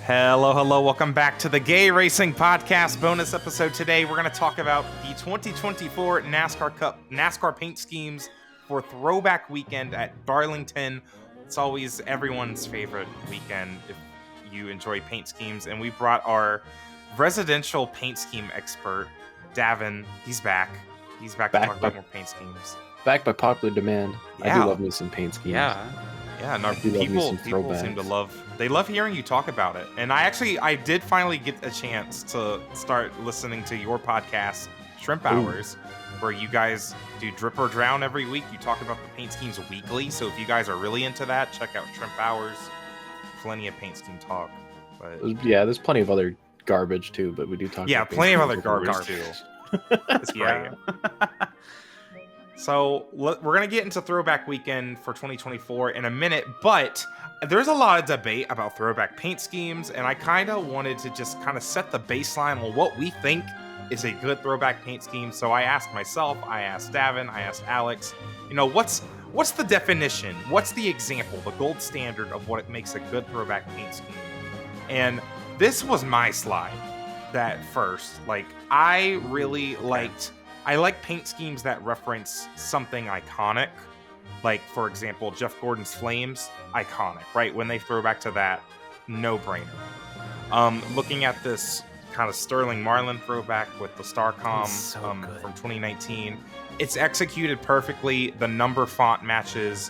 Hello. Welcome back to the Gay Racing Podcast bonus episode. Today, we're going to talk about the 2024 NASCAR Cup NASCAR paint schemes for Throwback Weekend at Darlington. It's always everyone's favorite weekend if you enjoy paint schemes. And we brought our residential paint scheme expert, Davin. He's back. He's back to talk about more paint schemes. Back by popular demand. Yeah. I do love me some paint schemes. Yeah, and people seem to love hearing you talk about it. And I did finally get a chance to start listening to your podcast, Shrimp Hours, where you guys do Drip or Drown every week. You talk about the paint schemes weekly. So if you guys are really into that, check out Shrimp Hours. Plenty of paint scheme talk. But yeah, there's plenty of other garbage too, but we do talk about plenty of other garbage too. It's great. So we're going to get into Throwback Weekend for 2024 in a minute, but there's a lot of debate about throwback paint schemes, and I kind of wanted to just kind of set the baseline on what we think is a good throwback paint scheme. So I asked myself, I asked Davin, I asked Alex, what's the definition? What's the example, the gold standard of what makes a good throwback paint scheme? And this was my slide that first. I really liked... I like paint schemes that reference something iconic. Like, for example, Jeff Gordon's Flames, iconic, right? When they throw back to that, no-brainer. Looking at this kind of Sterling Marlin throwback with the Starcom from 2019, it's executed perfectly. The number font matches.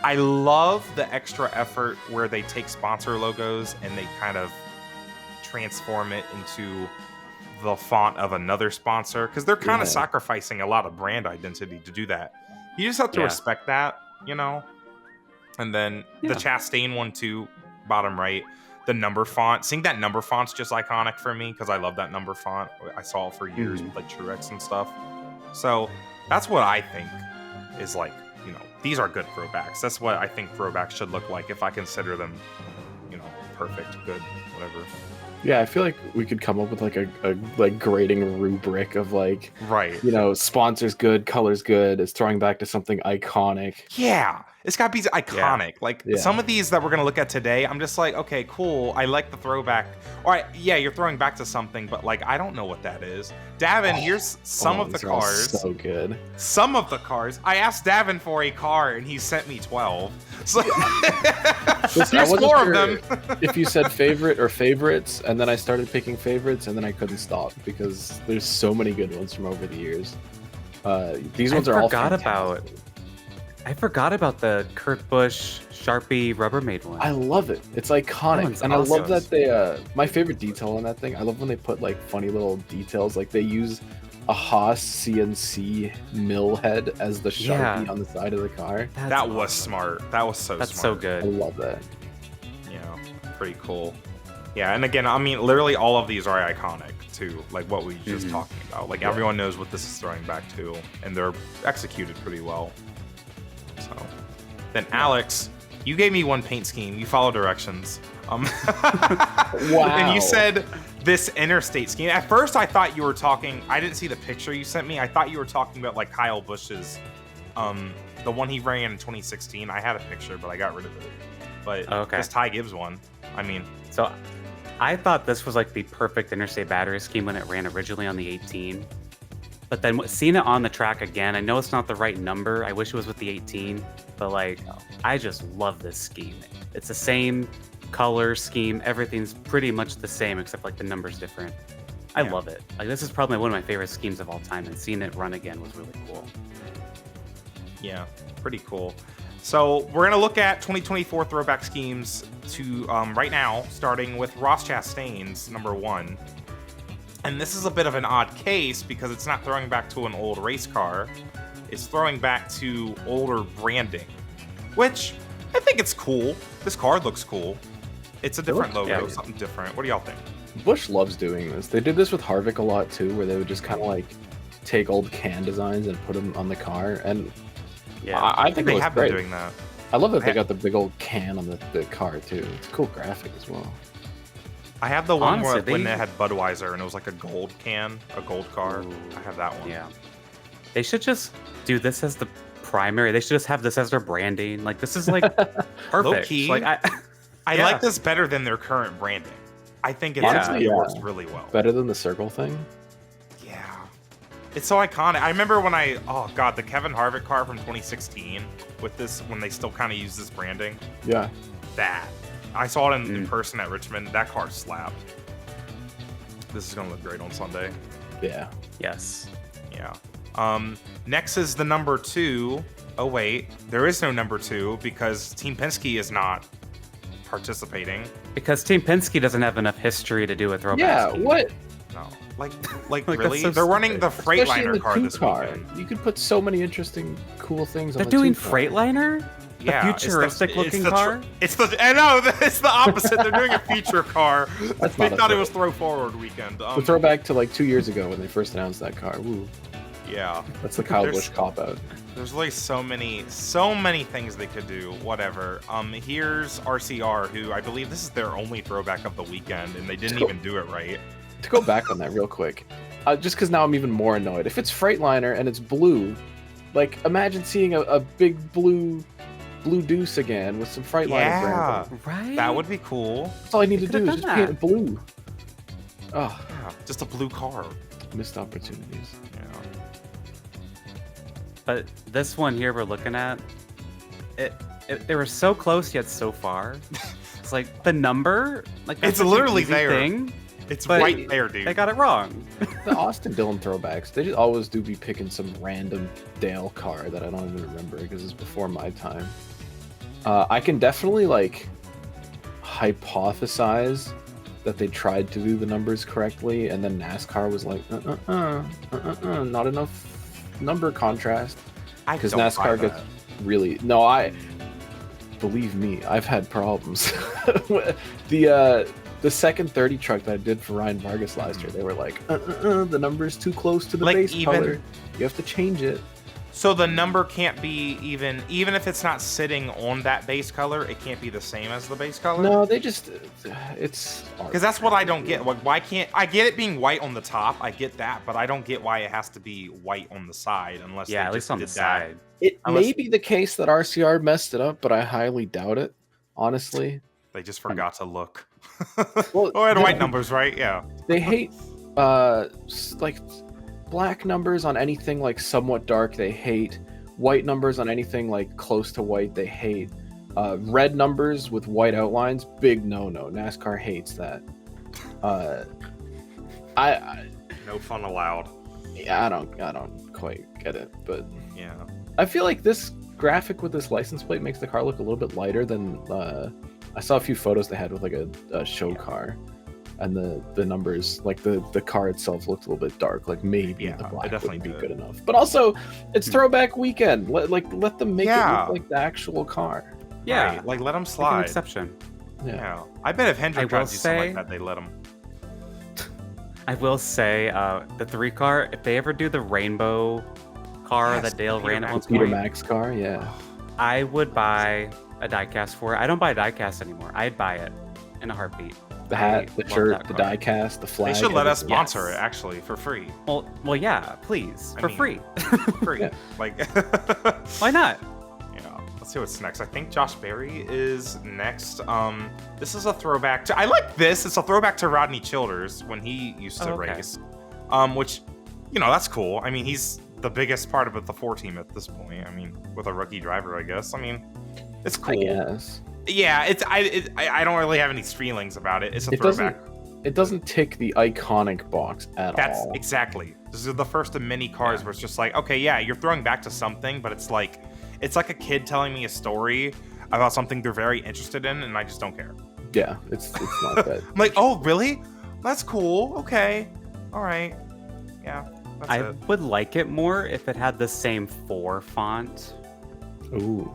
I love the extra effort where they take sponsor logos and they kind of transform it into the font of another sponsor, because they're kind of sacrificing a lot of brand identity to do that. You just have to respect that, And then the Chastain one too, bottom right, the number font. Seeing that number font's just iconic for me because I love that number font. I saw it for years with like Truex and stuff. So that's what I think is these are good throwbacks. That's what I think throwbacks should look like if I consider them, perfect, good, whatever. Yeah, I feel like we could come up with a grading rubric of sponsors good, colors good, it's throwing back to something iconic. Yeah, it's got to be iconic. Some of these that we're going to look at today, I'm just like, okay, cool, I like the throwback. All right, yeah, you're throwing back to something, but I don't know what that is. Davin, here's some of the cars. So good. Some of the cars. I asked Davin for a car, and he sent me 12. So here's 4 of them. If you said favorite or favorites, and then I started picking favorites, and then I couldn't stop because there's so many good ones from over the years. These ones are all fantastic. I forgot about the Kurt Busch Sharpie Rubbermaid one. I love it. It's iconic. And awesome. I love that they, my favorite detail on that thing, I love when they put funny little details. They use a Haas CNC mill head as the Sharpie on the side of the car. That was smart. That was so smart. That's so good. I love that. Yeah, pretty cool. Yeah, and again, I mean, literally all of these are iconic too, what we were just talking about. Everyone knows what this is throwing back to, and they're executed pretty well. So, then Alex, you gave me one paint scheme. You follow directions. Wow. And you said this interstate scheme. At first, I thought you were talking. I didn't see the picture you sent me. I thought you were talking about Kyle Busch's, the one he ran in 2016. I had a picture, but I got rid of it. But this Ty Gibbs one. I mean, so I thought this was the perfect interstate battery scheme when it ran originally on the 18. But then seeing it on the track again, I know it's not the right number. I wish it was with the 18, but I just love this scheme. It's the same color scheme. Everything's pretty much the same except the number's different. I love it. This is probably one of my favorite schemes of all time, and seeing it run again was really cool. Yeah, pretty cool. So we're gonna look at 2024 throwback schemes to right now, starting with Ross Chastain's number 1. And this is a bit of an odd case because it's not throwing back to an old race car. It's throwing back to older branding, which I think it's cool. This car looks cool. It's a different logo, something different. What do y'all think? Busch loves doing this. They did this with Harvick a lot too, where they would just kind of take old can designs and put them on the car. And I think they have been doing that. I love that they got the big old can on the car too. It's a cool graphic as well. I have the one when it had Budweiser and it was a gold can, a gold car. Ooh. I have that one. Yeah. They should just do this as the primary. They should just have this as their branding. This is perfect. Low key. I like this better than their current branding. I think it works really well. Better than the circle thing. Yeah, it's so iconic. I remember when the Kevin Harvick car from 2016 with this, when they still kind of use this branding. Yeah. That. I saw it in person at Richmond. That car slapped. This is gonna look great on Sunday. Yeah. Yes. Yeah. Next is the number 2. Oh wait, there is no number 2 because Team Penske is not participating. Because Team Penske doesn't have enough history to do a throwback. Yeah. scheme. What? No. Like really? So they're running the Freightliner car this weekend. You could put so many interesting, cool things. They're on the doing two-car. Freightliner. The futuristic looking car. It's the opposite. They're doing a feature car. They thought it was throw forward weekend. The throwback to like 2 years ago when they first announced that car. Woo. Yeah. That's the Kyle Busch cop out. There's like so many things they could do. Whatever. Here's RCR, who I believe this is their only throwback of the weekend, and they didn't even do it right. To go back on that real quick, just because now I'm even more annoyed. If it's Freightliner and it's blue, like imagine seeing a big blue deuce again with some Freightliner brands on it. Right. That would be cool. That's all I need to do is just paint it blue. Oh, yeah, just a blue car. Missed opportunities. Yeah. But this one here we're looking at, they were so close yet so far. It's like the number, like it's literally there. Thing, it's right there, dude. They got it wrong. The Austin Dillon throwbacks, they just always do be picking some random Dale car that I don't even remember because it's before my time. I can definitely like hypothesize that they tried to do the numbers correctly, and then NASCAR was like, not enough number contrast. Because NASCAR gets really believe me, I've had problems. The second 30 truck that I did for Ryan Vargas last year, they were like, the number is too close to the base color. You have to change it. So the number can't be even if it's not sitting on that base color, it can't be the same as the base color? No, they just, it's... Because that's what I don't get. Like, why can't... I get it being white on the top, I get that, but I don't get why it has to be white on the side unless they at just least on did the side. It may be the case that RCR messed it up, but I highly doubt it, honestly. They just forgot to look. Well, oh, and white numbers, right? Yeah. They hate, like... black numbers on anything like somewhat dark, they hate. White numbers on anything like close to white, they hate. Red numbers with white outlines, big no-no. NASCAR hates that. No fun allowed. Yeah, I don't quite get it, but yeah, I feel like this graphic with this license plate makes the car look a little bit lighter than. I saw a few photos they had with like a show car. And the numbers, like the car itself looked a little bit dark. Like maybe the black wouldn't be good enough. But also, it's throwback weekend. Let them make it look like the actual car. Yeah, right. Like let them slide. An exception. Yeah. I bet if Hendrick tried to do something like that, they let them. I will say, the 3 car, if they ever do the rainbow car that Dale ran at one Peter point, Max car, yeah. I would buy a diecast for it. I don't buy diecast anymore. I'd buy it in a heartbeat. The hat, the shirt, the diecast, the flag. They should let us sponsor it actually for free. Well, yeah, please, free. Free. Yeah. Like, why not? Yeah. Let's see what's next. I think Josh Berry is next. This is a throwback to. I like this. It's a throwback to Rodney Childers when he used to race. Which, that's cool. I mean, he's the biggest part of the 4 team at this point. I mean, with a rookie driver, I guess. I mean, it's cool. I guess. Yeah, I don't really have any feelings about it. It's a throwback. It doesn't tick the iconic box at all. That's exactly. This is the first of many cars where it's just like, okay, yeah, you're throwing back to something, but it's like a kid telling me a story about something they're very interested in, and I just don't care. Yeah, it's not that. I'm like, oh, really? That's cool. Okay, all right. Yeah, I would like it more if it had the same 4 font. Ooh.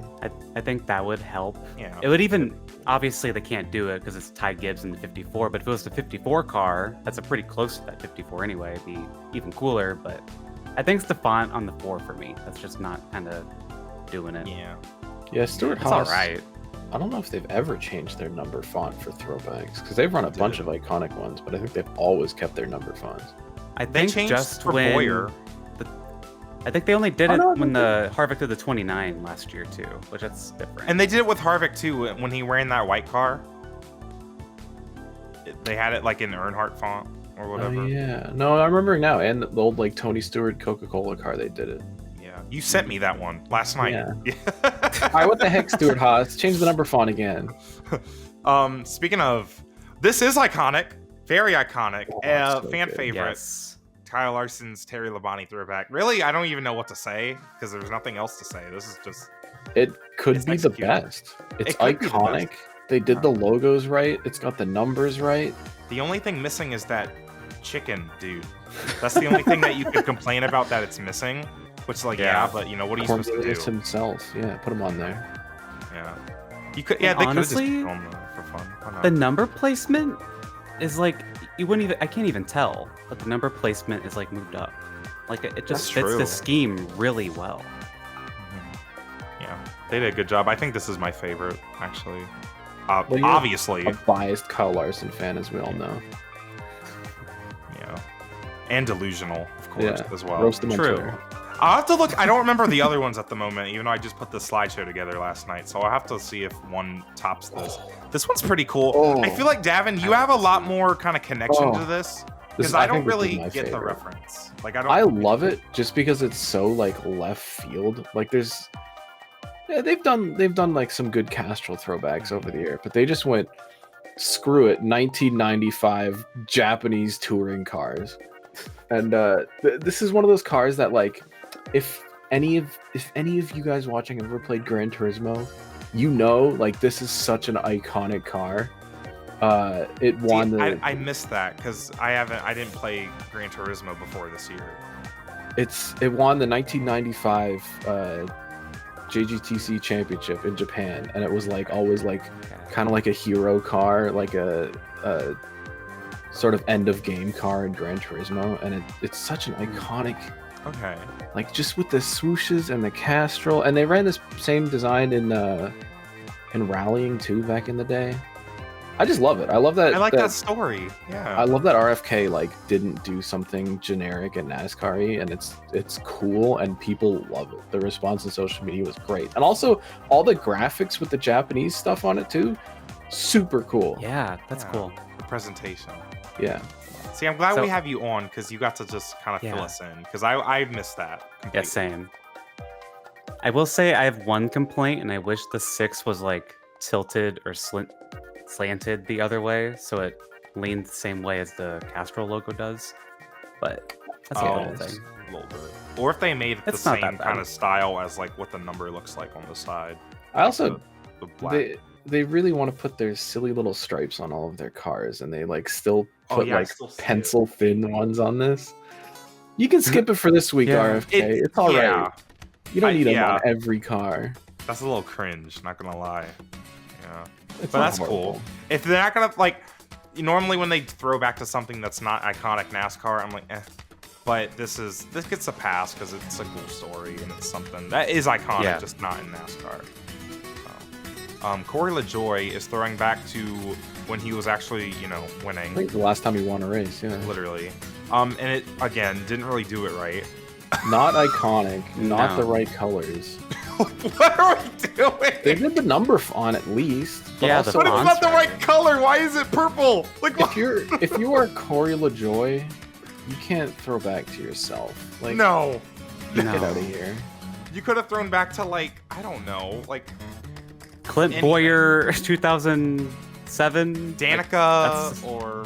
I think that would help. Yeah. It would even, obviously they can't do it because it's Ty Gibbs in the 54, but if it was the 54 car, that's a pretty close to that 54 anyway, it'd be even cooler, but I think it's the font on the 4 for me. That's just not kind of doing it. Yeah. Yeah, Stuart It's Haas. all right. I don't know if they've ever changed their number font for throwbacks, because they've run a bunch of iconic ones, but I think they've always kept their number fonts. I think changed just for when Boyer. I think they only did it when the Harvick did the 29 last year too, which that's different. And they did it with Harvick too when he ran that white car. They had it like in Earnhardt font or whatever. Oh yeah, no, I'm remembering now. And the old like Tony Stewart Coca-Cola car, they did it. Yeah, you sent me that one last night. Yeah. All right, what the heck, Stuart Haas? Change the number font again. Speaking of, this is iconic, very iconic, so fan good. favorite. Yes. Kyle Larson's Terry Labonte throwback. Really, I don't even know what to say because there's nothing else to say. This is just. It could It's be the executed. best. It's It could be the iconic. best. They did the logos right. It's got the numbers right. The only thing missing is that chicken, dude. That's the only thing that you could complain about that it's missing. Which, like, yeah, but you know, what are you supposed to Cornelius do? himself. Yeah, put him on there. Yeah, you could. Yeah, they could have just Honestly, put on for fun. Why not? The number placement is like you wouldn't even. I can't even tell, but the number placement is like moved up. Like it just That's fits true. the scheme really well. Yeah, they did a good job. I think this is my favorite, actually. Well, you're Obviously, A biased Kyle Larson fan, as we all know. yeah, and delusional, of course, Yeah, as well. roast him on True. Twitter. I'll have to look. I don't remember the other ones at the moment, even though I just put the slideshow together last night. So I'll have to see if one tops this. This one's pretty cool. Oh. I feel like, Davin, you have a lot more kind of connection to this. Because I don't think this is really my get the favorite. reference. Like I don't. I love it just because it's so like left field. Like there's, yeah, they've done like some good Castrol throwbacks over the year, but they just went screw it, 1995 Japanese touring cars, and this is one of those cars that like, if any of you guys watching have ever played Gran Turismo, you know like this is such an iconic car. It won the. I missed that because I didn't play Gran Turismo before this year. It won the 1995 JGTC championship in Japan, and it was like always like kind of like a hero car, like a sort of end of game car in Gran Turismo, and it's such an iconic, Okay. like just with the swooshes and the Castrol, and they ran this same design in rallying too back in the day. I just love it. I love that. I like that story. Yeah. I love that RFK like didn't do something generic and NASCAR-y, and it's cool and people love it. The response on social media was great, and also all the graphics with the Japanese stuff on it too, super cool. Yeah, that's Yeah. cool. The presentation. Yeah. See, I'm glad So- we have you on because you got to just kind of fill Yeah. us in because I missed that. Yeah, completely. same. I will say I have one complaint, and I wish the 6 was like tilted or slanted the other way, so it leaned the same way as the Castrol logo does. But that's the only thing. A little bit. Or if they made it the It's not that same bad. kind of style as like what the number looks like on the side. I also The black. they really want to put their silly little stripes on all of their cars, and they like still Oh, put yeah, I like still see it. pencil thin ones on this. You can skip it for this week, Yeah. RFK. It's all right. Yeah, You don't need them yeah. on every car. that's a little cringe. Not gonna lie. Yeah. It's But not that's horrible. cool. If they're not gonna like, normally when they throw back to something that's not iconic NASCAR, I'm like, eh. But this gets a pass because it's a cool story and it's something that is iconic, Yeah. just not in NASCAR. Corey LaJoy is throwing back to when he was actually, I winning, think the last time he won a race, yeah. literally. And it again didn't really do it right. Not iconic, not No. the right colors. What are we doing? They did the number font at least. But Yeah, also, the But it's not the Fonts, right color. Why is it purple? Like, what? if you are Corey LaJoy, you can't throw back to yourself. Like, No. get No. out of here. You could have thrown back to like, I don't know, like Clint Any- Boyer 2007. Danica that's- or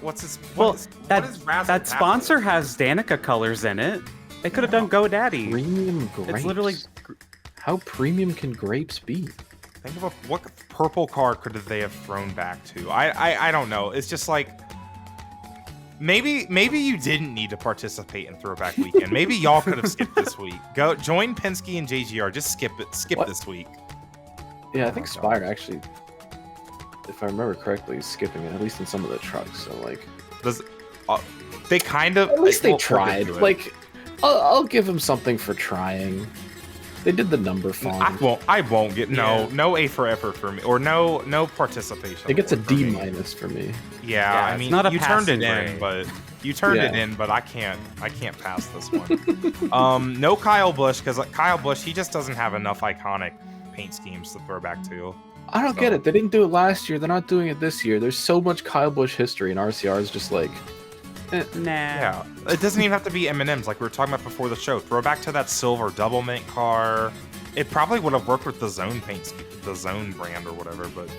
what's his Well, what is that Razzle sponsor has Danica colors in it. They could have done GoDaddy. Premium grapes. It's literally How premium can grapes be? Think of what purple car could they have thrown back to? I don't know. It's just like maybe you didn't need to participate in Throwback Weekend. Maybe y'all could have skipped this week. Go join Penske and JGR. Just skip it. Skip What? this week. Yeah, I Oh think my Spire actually, if I remember correctly, is skipping it, at least in some of the trucks. So, like, Does they kind of at least they we'll get tried. to it. Like, I'll give them something for trying. They did the number font. I won't get no A for effort for me or no participation. It gets a award for D me. minus for me. Yeah, Yeah, I it's mean, not a you turned it passing in, grade. but I can't pass this one. No Kyle Busch because Kyle Busch he just doesn't have enough iconic paint schemes to throw back to. I don't get it. They didn't do it last year. They're not doing it this year. There's so much Kyle Busch history, and RCR is just like, Nah. Yeah, it doesn't even have to be M&Ms like we were talking about before the show. Throwback to that silver double mint car. It probably would have worked with the Zone paints, the Zone brand or whatever, but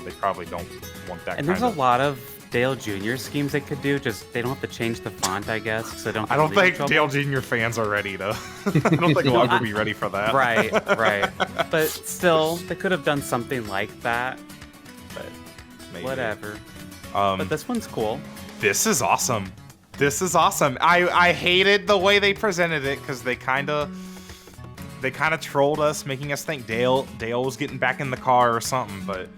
they probably don't want that. And there's a lot of Dale Jr. schemes they could do. Just they don't have to change the font, I guess. So I don't think Dale Jr. fans are ready to. I don't think we'll ever be ready for that. Right. But still, they could have done something like that. But maybe. Whatever. But this one's cool. This is awesome. I hated the way they presented it because they kind of trolled us, making us think Dale was getting back in the car or something. But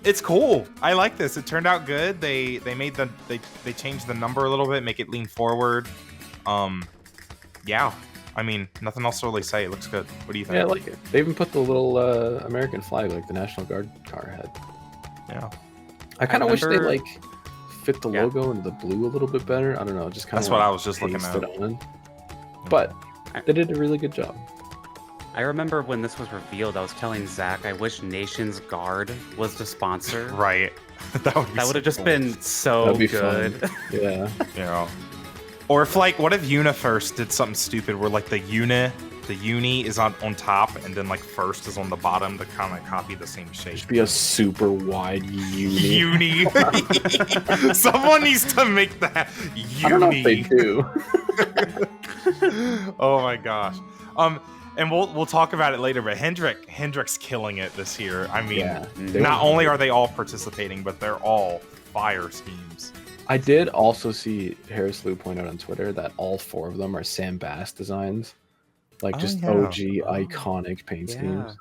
it's cool. I like this. It turned out good. They changed the number a little bit, make it lean forward. Yeah. I mean, nothing else to really say. It looks good. What do you think? Yeah, I like it. They even put the little American flag like the National Guard car had. Yeah. I kind of wish they fit the logo into the blue a little bit better. I don't know, just kind of. That's what I was just looking at. But they did a really good job. I remember when this was revealed, I was telling Zach, I wish Nation's Guard was the sponsor. Right. That would have just been so good. Fun. Yeah. Yeah. Or if what if UniFirst did something stupid where the uni is on top and then first is on the bottom to kind of copy the same shape. Just be a super wide uni. Someone needs to make that uni. I don't know if they do. Oh my gosh. And we'll talk about it later, but Hendrick's killing it this year. I mean, not only are they all participating, but they're all fire schemes. I did also see Harris Lou point out on Twitter that all 4 of them are Sam Bass designs. OG iconic paint schemes.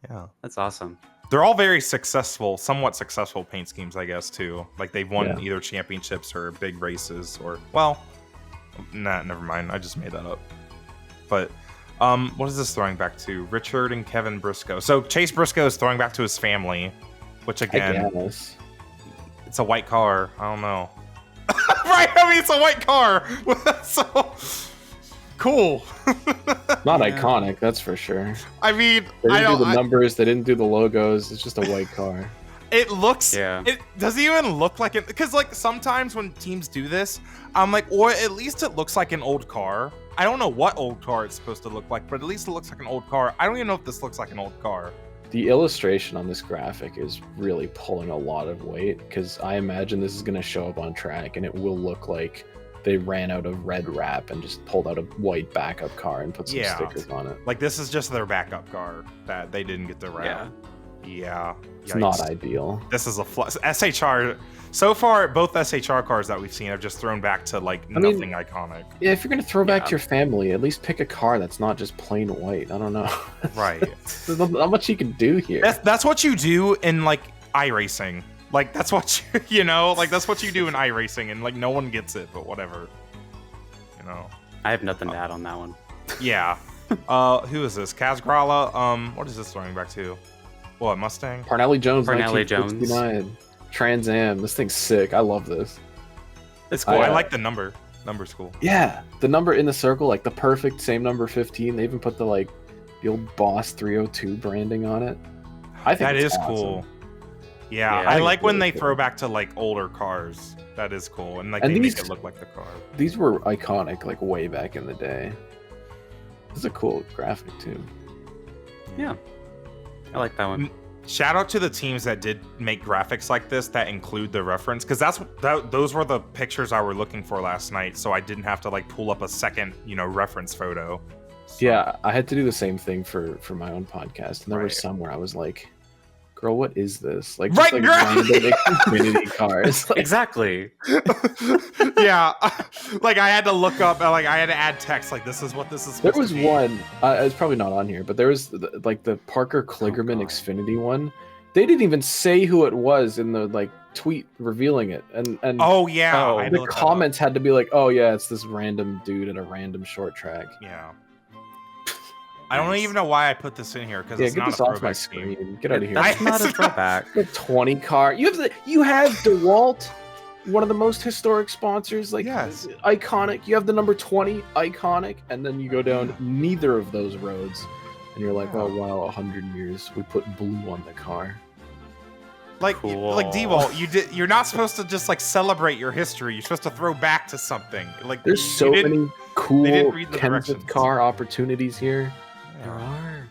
Yeah. That's awesome. They're all very somewhat successful paint schemes, I guess, too. They've won either championships or big races never mind. I just made that up. But what is this throwing back to? Richard and Kevin Briscoe. So Chase Briscoe is throwing back to his family, which again, it's a white car. I don't know. Right? I mean, it's a white car. So cool. Not iconic, that's for sure. I mean, they didn't do the numbers. They didn't do the logos. It's just a white car. It looks. Yeah. It doesn't even look like it because sometimes when teams do this, I'm like, or at least it looks like an old car. I don't know what old car it's supposed to look like, but at least it looks like an old car. I don't even know if this looks like an old car. The illustration on this graphic is really pulling a lot of weight because I imagine this is going to show up on track and it will look like they ran out of red wrap and just pulled out a white backup car and put some stickers on it. This is just their backup car that they didn't get to wrap. Yeah. It's not ideal. This is a SHR. So far, both SHR cars that we've seen have just thrown back to nothing iconic. Yeah, if you're gonna throw back to your family, at least pick a car that's not just plain white. I don't know. Right. There's not much you can do here. That's what you do in iRacing. That's what that's what you do in iRacing, and no one gets it, but whatever. I have nothing to add on that one. Yeah. Who is this? Kaz Grala. What is this throwing back to? What, Mustang? Parnelli Jones. Trans Am. This thing's sick. I love this. It's cool. I like the number. Number's cool. Yeah, the number in the circle, the perfect same number 15. They even put the old Boss 302 branding on it. I think that is awesome. Cool. Yeah, I like when they throw back to older cars. That is cool, and they make it look like the car. These were iconic, way back in the day. This is a cool graphic too. Yeah, I like that one. Shout out to the teams that did make graphics like this that include the reference, because those were the pictures I were looking for last night, so I didn't have to pull up a second reference photo. So. Yeah, I had to do the same thing for my own podcast, and there was some where I was like, "Girl, what is this?" Random Xfinity cars. Exactly. Yeah, I had to look up, I had to add text, this is what this is supposed to be. There was one, it's probably not on here, but there was the Parker Kligerman Xfinity one. They didn't even say who it was in the tweet revealing it, and the comments had to be oh yeah, it's this random dude at a random short track. Yeah. I don't even know why I put this in here because it's not a throwback scheme. Get out of here. That's not a throwback. The 20 car. You have DeWalt, one of the most historic sponsors. Iconic. You have the number 20, iconic, and then you go down neither of those roads. and you're like, oh wow, 100 years, we put blue on the car. Like, Cool. like D-Walt, you're not supposed to just like celebrate your history. You're supposed to throw back to something. Like, There's so many cool read the Kenseth directions. car opportunities here. Yeah. There are.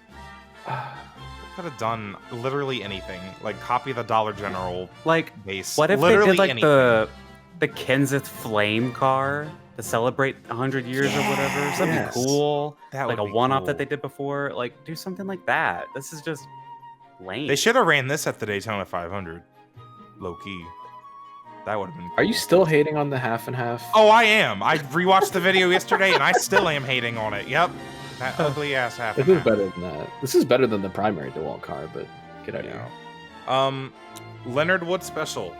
Could have done literally anything. Like, copy the Dollar General Like, base. what if literally they did like anything. the Kenseth Flame car to celebrate 100 years or whatever? That'd Yes. be cool. That Like would a be one-off cool. that they did before. Like, do something like that. This is just lame. They should have ran this at the Daytona 500. Low key. That would have been cool. Are you still hating on the half and half? Oh, I am. I rewatched the video yesterday and I still am hating on it. Yep. That ugly ass half. This is better than that. This is better than the primary DeWalt car, but get out of here. Leonard Wood special.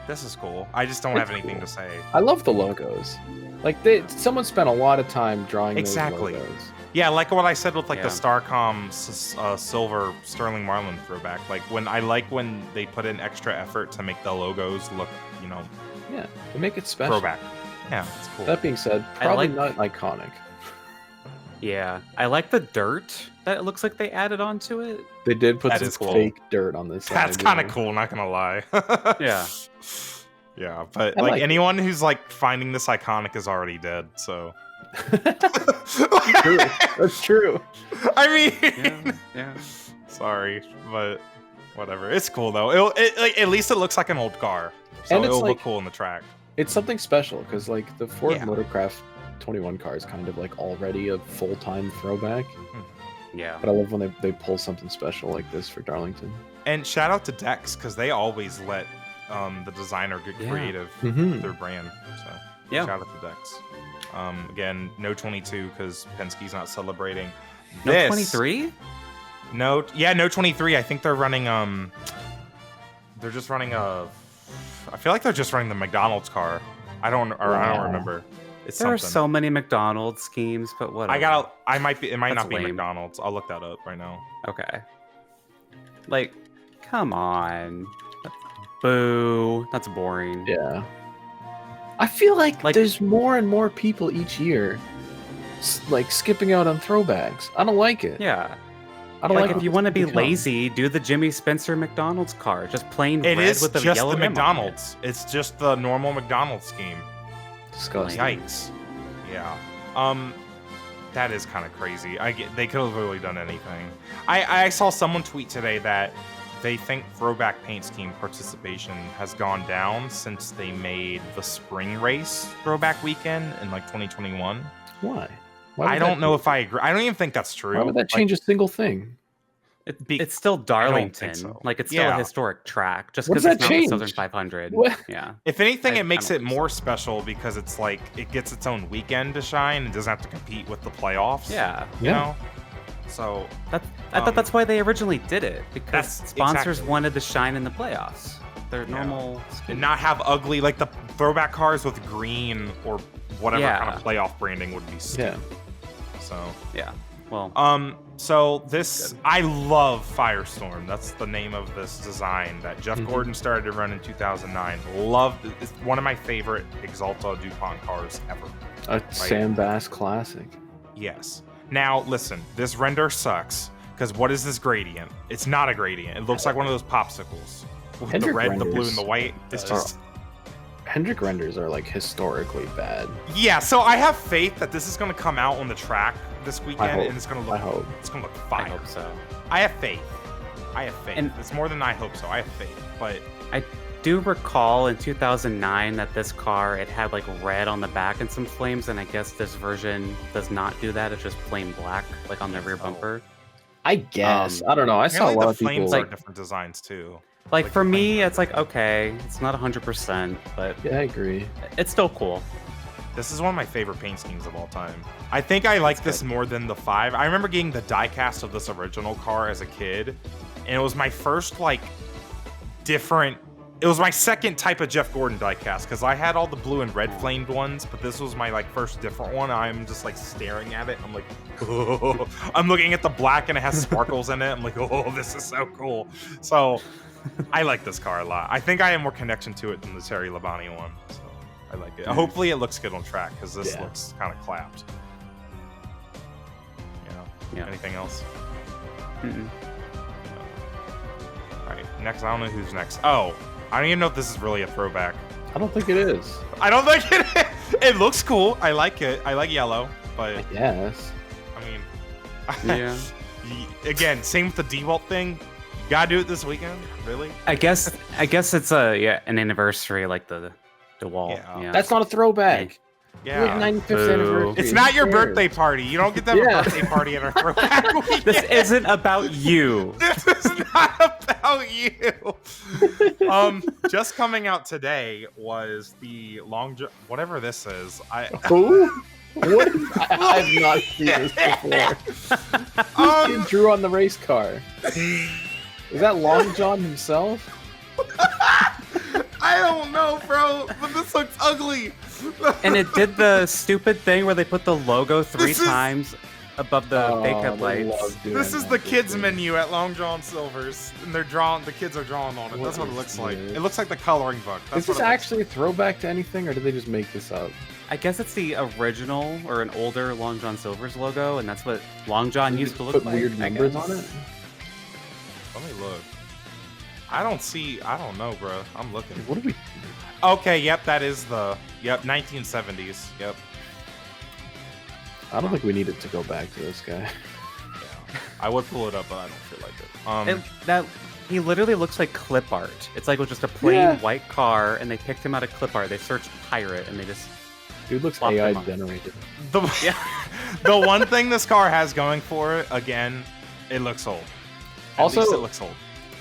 This is cool. I just don't have anything cool. to say. I love the logos. Like someone spent a lot of time drawing Exactly. those logos. Yeah, like what I said with like Yeah. the Starcom silver Sterling Marlin throwback. Like when they put in extra effort to make the logos look, Yeah, to make it special. throwback. Yeah, it's cool. That being said, I probably like- not iconic. Yeah. I like the dirt that it looks like they added onto it. They did put That some is cool. fake dirt on this. That's side, kind of yeah. cool, not gonna lie. Yeah. Yeah, but I like like it. anyone who's like finding this iconic is already dead. So. True. That's true. I mean, Yeah. sorry, but whatever. It's cool though. Like, at least it looks like an old car, so And it's it'll like- look cool in the track. It's something special because like the Ford Yeah. Motorcraft 21 car is kind of like already a full-time throwback. Yeah. But I love when they pull something special like this for Darlington. And shout out to Dex because they always let the designer get Yeah. creative Mm-hmm. with their brand. So Yeah. shout out to Dex. Again, no 22 because Penske's not celebrating. No This- 23? No 23. I think they're running. They're just running a. I feel like they're just running the McDonald's car. I don't Wow. remember. It's There are something. so many McDonald's schemes, but whatever. I might be. It might That's not be lame. McDonald's. I'll look that up right now. Okay. Like, come on. Boo. That's boring. Yeah. I feel like Like- there's more and more people each year like skipping out on throwbacks. I don't like it. Yeah. I don't Like, like if you want to be lazy, do the Jimmy Spencer McDonald's car. Just plain It red is with a just yellow the M on it. McDonald's. It's just the normal McDonald's scheme. Disgusting. Yikes. Yeah. That is kind of crazy. They could have really done anything. I saw someone tweet today that they think throwback paint scheme participation has gone down since they made the spring race throwback weekend in like 2021. Why? Why I would don't that know be- if I agree. I don't even think that's true. Why would that change a single thing? It's still don't Darlington. think so. Like, it's still Yeah. a historic track. Just What because does it's that not the change? Southern 500. What? Yeah. If anything, I it makes don't it think so. more special because it's like it gets its own weekend to shine and doesn't have to compete with the playoffs. Yeah. You know? So I thought that's why they originally did it. Because That's- sponsors exactly. wanted to shine in the playoffs. Their Yeah. normal and scheme. not have ugly like the throwback cars with green or whatever Yeah. kind of playoff branding would be stupid. Yeah. So Yeah. Well, so this I love Firestorm. That's the name of this design that Jeff Mhm. Gordon started to run in 2009. Love it's one of my favorite Exalta DuPont cars ever. A Sam Bass classic. Yes. Now listen, this render sucks because what is this gradient? It's not a gradient. It looks like one of those popsicles with the Hendrick red, the blue, renders and the white. It's are- just Hendrick renders are like historically bad. yeah. So I have faith that this is going to come out on the track this weekend, hope. and it's going to I look. hope. It's going to look I fire. hope so. I have faith. I have faith. And- It's more than I hope so. I have faith, but I do recall in 2009 that this car, it had like red on the back and some flames, and I guess this version does not do that. It's just plain black, like on the rear bumper. I guess. I don't know. I saw a apparently lot the of people flames like- are different designs too. Like, Like for the me, flame it's like, okay, it's not 100%, but Yeah, I agree. it's still cool. This is one of my favorite paint schemes of all time. I think I like this more than the 5. I remember getting the diecast of this original car as a kid, and it was my first like different. It was my second type of Jeff Gordon diecast because I had all the blue and red flamed ones, but this was my like first different one. I'm just like staring at it. I'm like, oh. I'm looking at the black and it has sparkles in it. I'm like, oh, this is so cool. So I like this car a lot. I think I have more connection to it than the Terry Labonte one. So I like it. Hopefully it looks good on track because this Yeah. looks kind of clapped. Yeah. Anything else? Mm-mm. All right, next. I don't know who's next. Oh, I don't even know if this is really a throwback. I don't think it is. I don't think it is. It looks cool. I like it. I like yellow, but Yes. I mean, Yeah. again, same with the D-Walt thing. You gotta do it this weekend, really? I guess it's an anniversary like the wall. Yeah. That's not a throwback. Yeah. 95th Boo. anniversary. It's not your Who cares? birthday party. You don't get to have a birthday party at our throwback weekend. This isn't about you. This is not about you. Just coming out today was the whatever this is. Who? What? I've not seen this before. He drew on the race car. Is that Long John himself? I don't know, bro, but this looks ugly. And it did the stupid thing where they put the logo three times above the fake they headlights. love doing This is that. the kids menu at Long John Silver's, and the kids are drawing on it. That's what it looks like. It looks like the coloring book. Is this actually a throwback to anything, or did they just make this up? I guess it's the original or an older Long John Silver's logo, and that's what Long John used to look Put like. weird I numbers guess. on it. Let me look. I don't know, bro. I'm looking. What do we? Okay, yep, that is 1970s. Yep. I don't think we need it to go back to this guy. Yeah. I would pull it up, but I don't feel like it. He literally looks like clip art. It's like it was just a plain white car, and they picked him out of clip art. They searched pirate, and they just Dude looks Flop AI them on. generated. The one thing this car has going for it, again, it looks old. At Also- least it looks old.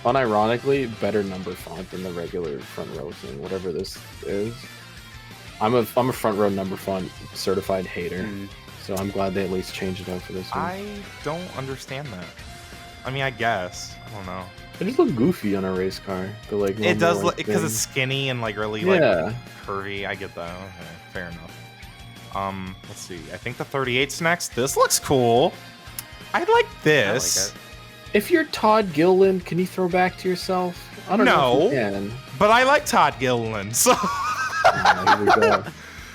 Unironically, better number font than the regular front row thing, whatever this is. I'm a front row number font certified hater, so I'm glad they at least changed it up for this one. I don't understand that. I mean, I guess. I don't know. It just look goofy on a race car. The like It does normal, look because it's skinny and like really Yeah. like curvy. I get that. Okay, fair enough. Let's see. I think the 38's next. This looks cool. I like this. I like it. If you're Todd Gilliland, can you throw back to yourself? I don't know if you can. But I like Todd Gilliland, so Here we go.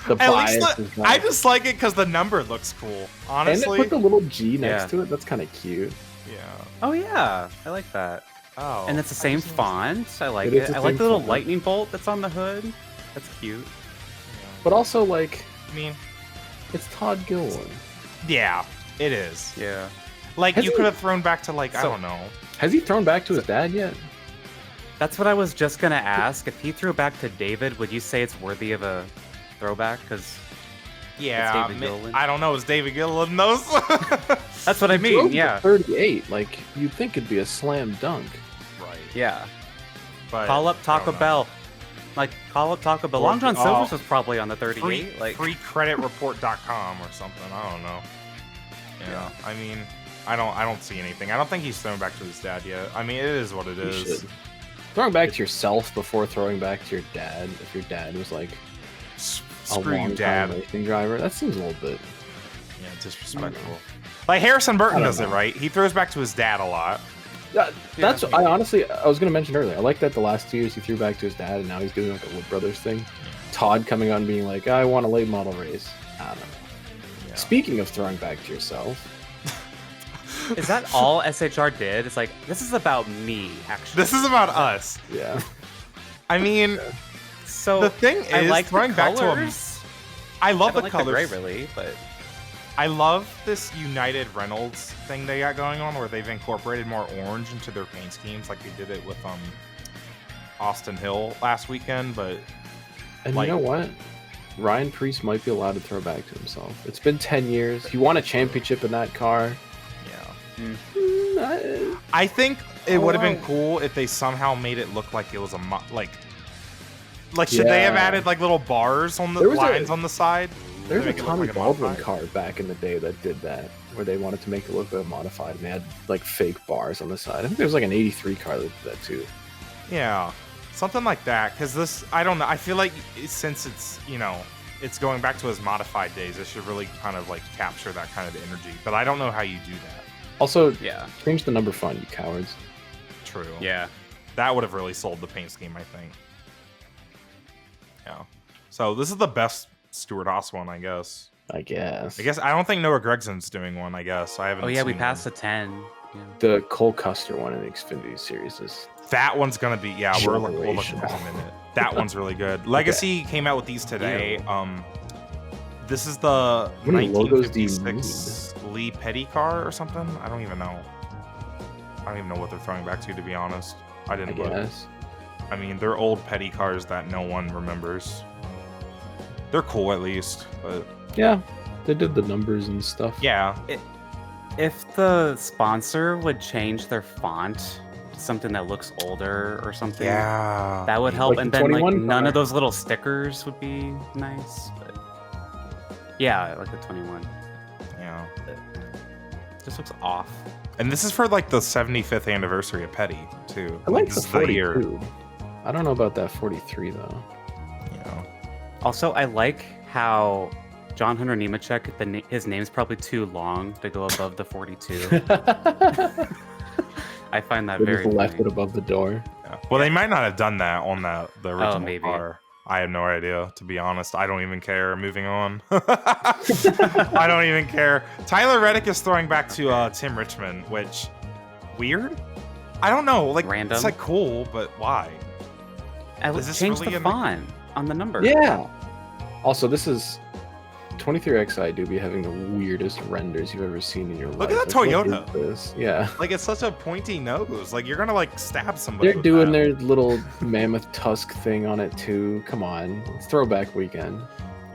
The at bias least is I not- just like it because the number looks cool. And they Honestly, put the little G next Yeah. to it. That's kind of cute. yeah. Oh yeah, I like that. Oh, And it's the same font. I like It is it. the I like same the little font. lightning bolt that's on the hood. That's cute. But also, like, I mean, it's Todd Gilliland. yeah, it is. Yeah. Like Has you he- could have thrown back to like I So- don't know. Has he thrown back to his dad yet? That's what I was just gonna ask. If he threw back to David, would you say it's worthy of a throwback? Because Yeah, David Gilliland. I don't know. It's David Gilliland knows. that's what I He drove mean. the Yeah. 38. Like, you'd think it'd be a slam dunk. right. Yeah. But Call up I Taco don't know. Bell. Like, call up Taco Bell. Or- Long John oh. Silver's was probably on the 38. Like, freecreditreport.com or something. I don't know. Yeah. I mean, I don't see anything. I don't think he's thrown back to his dad yet. I mean, it is what it You is. should. Throwing back to yourself before throwing back to your dad, if your dad was like a Screw you, long dad. time racing driver, that seems a little bit. Yeah, disrespectful. Like Harrison I Burton don't does it know. right. He throws back to his dad a lot. That's I honestly I was gonna mention earlier. I like that the last 2 years he threw back to his dad, and now he's doing like a Wood Brothers thing. Todd coming on and being like, I want a late model race. I don't know. Yeah. Speaking of throwing back to yourself, is that all SHR did? It's like, this is about me, actually. This is about us. yeah. I mean, So the thing is, I like throwing the back to him. colors. I I love don't the like colors. the gray, really, but I love this United Reynolds thing they got going on, where they've incorporated more orange into their paint schemes, like they did it with Austin Hill last weekend. But And like- you know what? Ryan Preece might be allowed to throw back to himself. It's been 10 years. He won a championship in that car. yeah, I think it would have been Alright. cool if they somehow made it look like it was a should they have Yeah. added like little bars on the There was lines on the side? There's to a make it look Tommy like Baldwin modified? car back in the day that did that, where they wanted to make it look a bit modified, and they had like fake bars on the side. I think there was like an '83 car that did that too. Yeah, something like that. Because this, I don't know. I feel like since it's it's going back to his modified days, it should really kind of like capture that kind of energy. But I don't know how you do that. Also, yeah, change the number font, you cowards. True. yeah. That would have really sold the paint scheme, I think. Yeah. So this is the best Stuart Haas one, I guess. I guess. I don't think Noah Gregson's doing one. I guess I haven't. Oh yeah, we seen passed one. the 10. Yeah. The Cole Custer one in the Xfinity series is. That one's gonna be we'll look at this in a minute. That one's really good. Legacy came out with these today. This is the 1956 Lee Petty car or something. I don't even know. I don't even know what they're throwing back to be honest. I didn't look. I mean, they're old Petty cars that no one remembers. They're cool at least, but yeah, they did the numbers and stuff. Yeah. If the sponsor would change their font to something that looks older or something, that would help. Like and the then like 21 none car. of those little stickers would be nice. But yeah, like the 21. Yeah. It just looks off. And this is for like the 75th anniversary of Petty too. I like this the is 42. I don't know about that 43 though. Yeah. Also, I like how John Hunter Nemechek, his name's probably too long to go above the 42. I find that very funny. Left it above the door. Yeah. Well, they might not have done that on the original maybe. car. I have no idea, to be honest. I don't even care. Moving on. I don't even care. Tyler Reddick is throwing back to Tim Richmond, which weird. I don't know. Like random. It's like cool, but why? Is this change really the font on the number? Yeah. Also, this is 23XI do be having the weirdest renders you've ever seen in your life. Look at that Toyota. This? Yeah. Like it's such a pointy nose. Like you're gonna like stab somebody. They're doing their little mammoth tusk thing on it too. Come on, it's Throwback weekend.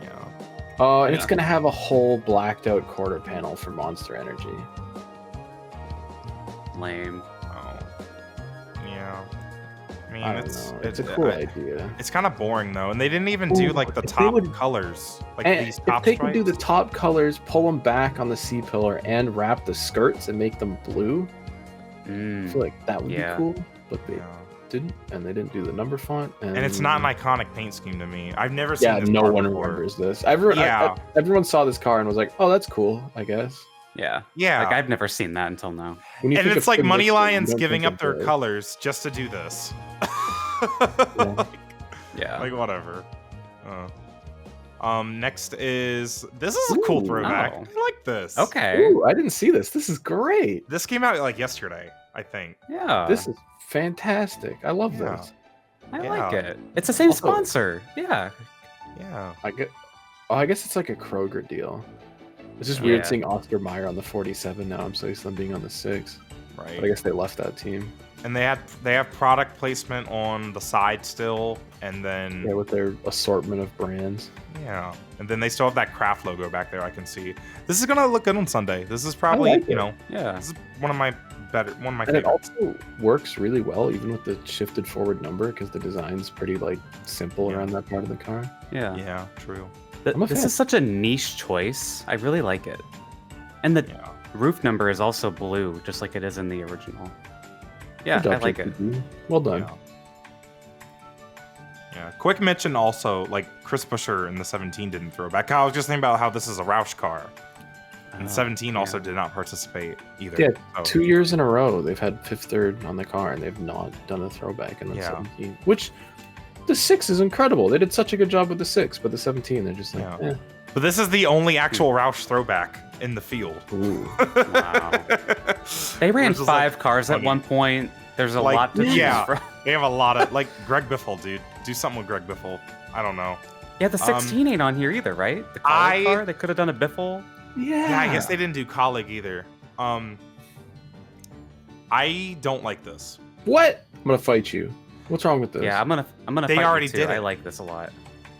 Yeah. And it's gonna have a whole blacked out quarter panel for Monster Energy. Lame. Oh. Yeah. I mean, I don't know. It's a cool idea. It's kind of boring though, and they didn't even do like the top colors, like these top If they stripes. could do the top colors, pull them back on the C pillar, and wrap the skirts and make them blue, I feel like that would be cool. But they didn't, and they didn't do the number font. And it's not an iconic paint scheme to me. I've never seen this no car one before. remembers this. Everyone saw this car and was like, "Oh, that's cool," I guess. Yeah. Yeah. Like I've never seen that until now. And it's like Money Lions giving up their colors just to do this. Like whatever. Next is this is a cool throwback. I like this. Okay. Ooh, I didn't see this. This is great. This came out like yesterday, I think. Yeah. This is fantastic. I love this. I like it. It's the same sponsor. Yeah. Yeah. I guess it's like a Kroger deal. It's just weird seeing Oscar Mayer on the 47 now. I'm so used to them being on the 6. Right. But I guess they left that team. And they have product placement on the side still, and then with their assortment of brands. Yeah, and then they still have that Kraft logo back there. I can see. This is gonna look good on Sunday. This is probably This is one of my favorites. And it also works really well even with the shifted forward number because the design's pretty like simple around that part of the car. Yeah. Yeah. True. This is such a niche choice. I really like it. And the roof number is also blue, just like it is in the original. Yeah, I like it. Well done. Yeah. Quick mention also, like Chris Buescher in the 17 didn't throw back. I was just thinking about how this is a Roush car. And 17 also did not participate either. Yeah, 2 years in a row they've had 5th, 3rd on the car, and they've not done a throwback in the 17. Which the 6 is incredible. They did such a good job with the 6, but the 17 they're just like, But this is the only actual Roush throwback in the field. Ooh. Wow. They ran 5 cars at one point. There's a lot to choose from. They have a lot of like Greg Biffle, dude. Do something with Greg Biffle. I don't know. Yeah, the 16 ain't on here either, right? The colleague car. They could have done a Biffle. Yeah, I guess they didn't do colleague either. I don't like this. What? I'm gonna fight you. What's wrong with this? Yeah, I'm gonna. They fight already you too. did it. I like this a lot.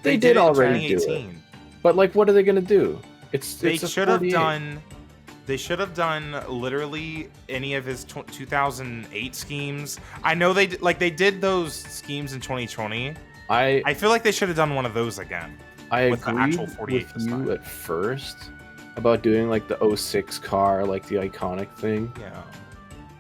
They did already do it. But like, what are they gonna do? They should have done. They should have done literally any of his 2008 schemes. I know they did those schemes in 2020. I feel like they should have done one of those again. I agreed with you at first about doing like the 06 car, like the iconic thing. Yeah.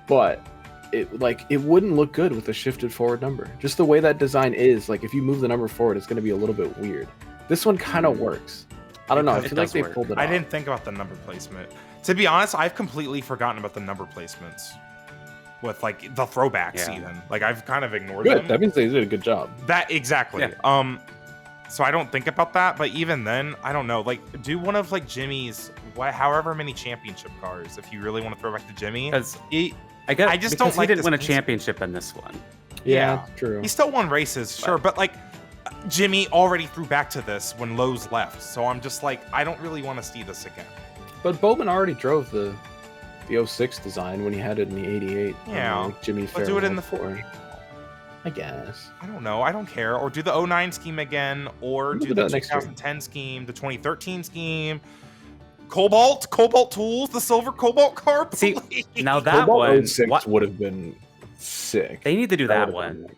But it wouldn't look good with a shifted forward number. Just the way that design is, like if you move the number forward, it's gonna be a little bit weird. This one kind of works. I don't know. I feel like they pulled it off. I didn't think about the number placement. To be honest, I've completely forgotten about the number placements with like the throwbacks even. Like I've kind of ignored them. That means they did a good job. That exactly. Yeah. so I don't think about that. But even then, I don't know. Like, do one of like Jimmy's, however many championship cars, if you really want to throw back to Jimmy. Because I just don't like he didn't win a this championship in this one. Yeah, true. He still won races, sure, but like Jimmy already threw back to this when Lowe's left, so I'm just like, I don't really want to see this again. But Bowman already drove the 06 design when he had it in the 88. Yeah, like Jimmy but do it in the 4. I guess. I don't know. I don't care. Or do the 09 scheme again, or do the 2010 scheme, the 2013 scheme. Cobalt tools, the silver Cobalt car. See, now that Cobalt one 06 would have been sick. They need to do that one.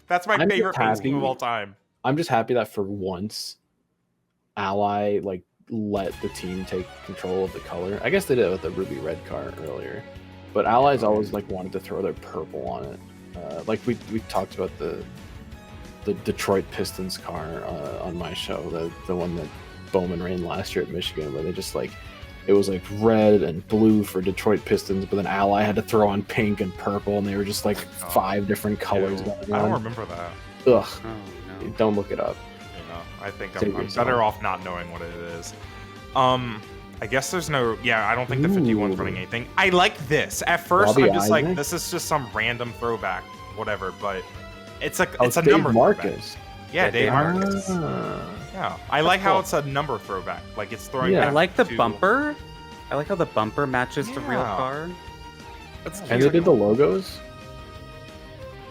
That's my favorite paint scheme of all time. I'm just happy that for once, Ally like let the team take control of the color. I guess they did it with the ruby red car earlier, but Allies always like wanted to throw their purple on it. Like we talked about the Detroit Pistons car on my show, the one that Bowman ran last year at Michigan, where they just like, it was like red and blue for Detroit Pistons, but then Ally had to throw on pink and purple, and they were just like 5 different colors. I don't remember that. Ugh. Oh, no. Don't look it up. I think I'm better off not knowing what it is. I guess there's no. Yeah, I don't think the 51's running anything. I like this. At first, Robbie I'm just Isaac? like, this is just some random throwback, whatever. But it's like it's a Dave number. Marcus. Yeah, Dave Marcus. Ah. Yeah, I like how cool. it's a number throwback. Like it's throwing. Yeah. back I like the to- bumper. I like how the bumper matches the real Yeah. car. That's And they did the logos.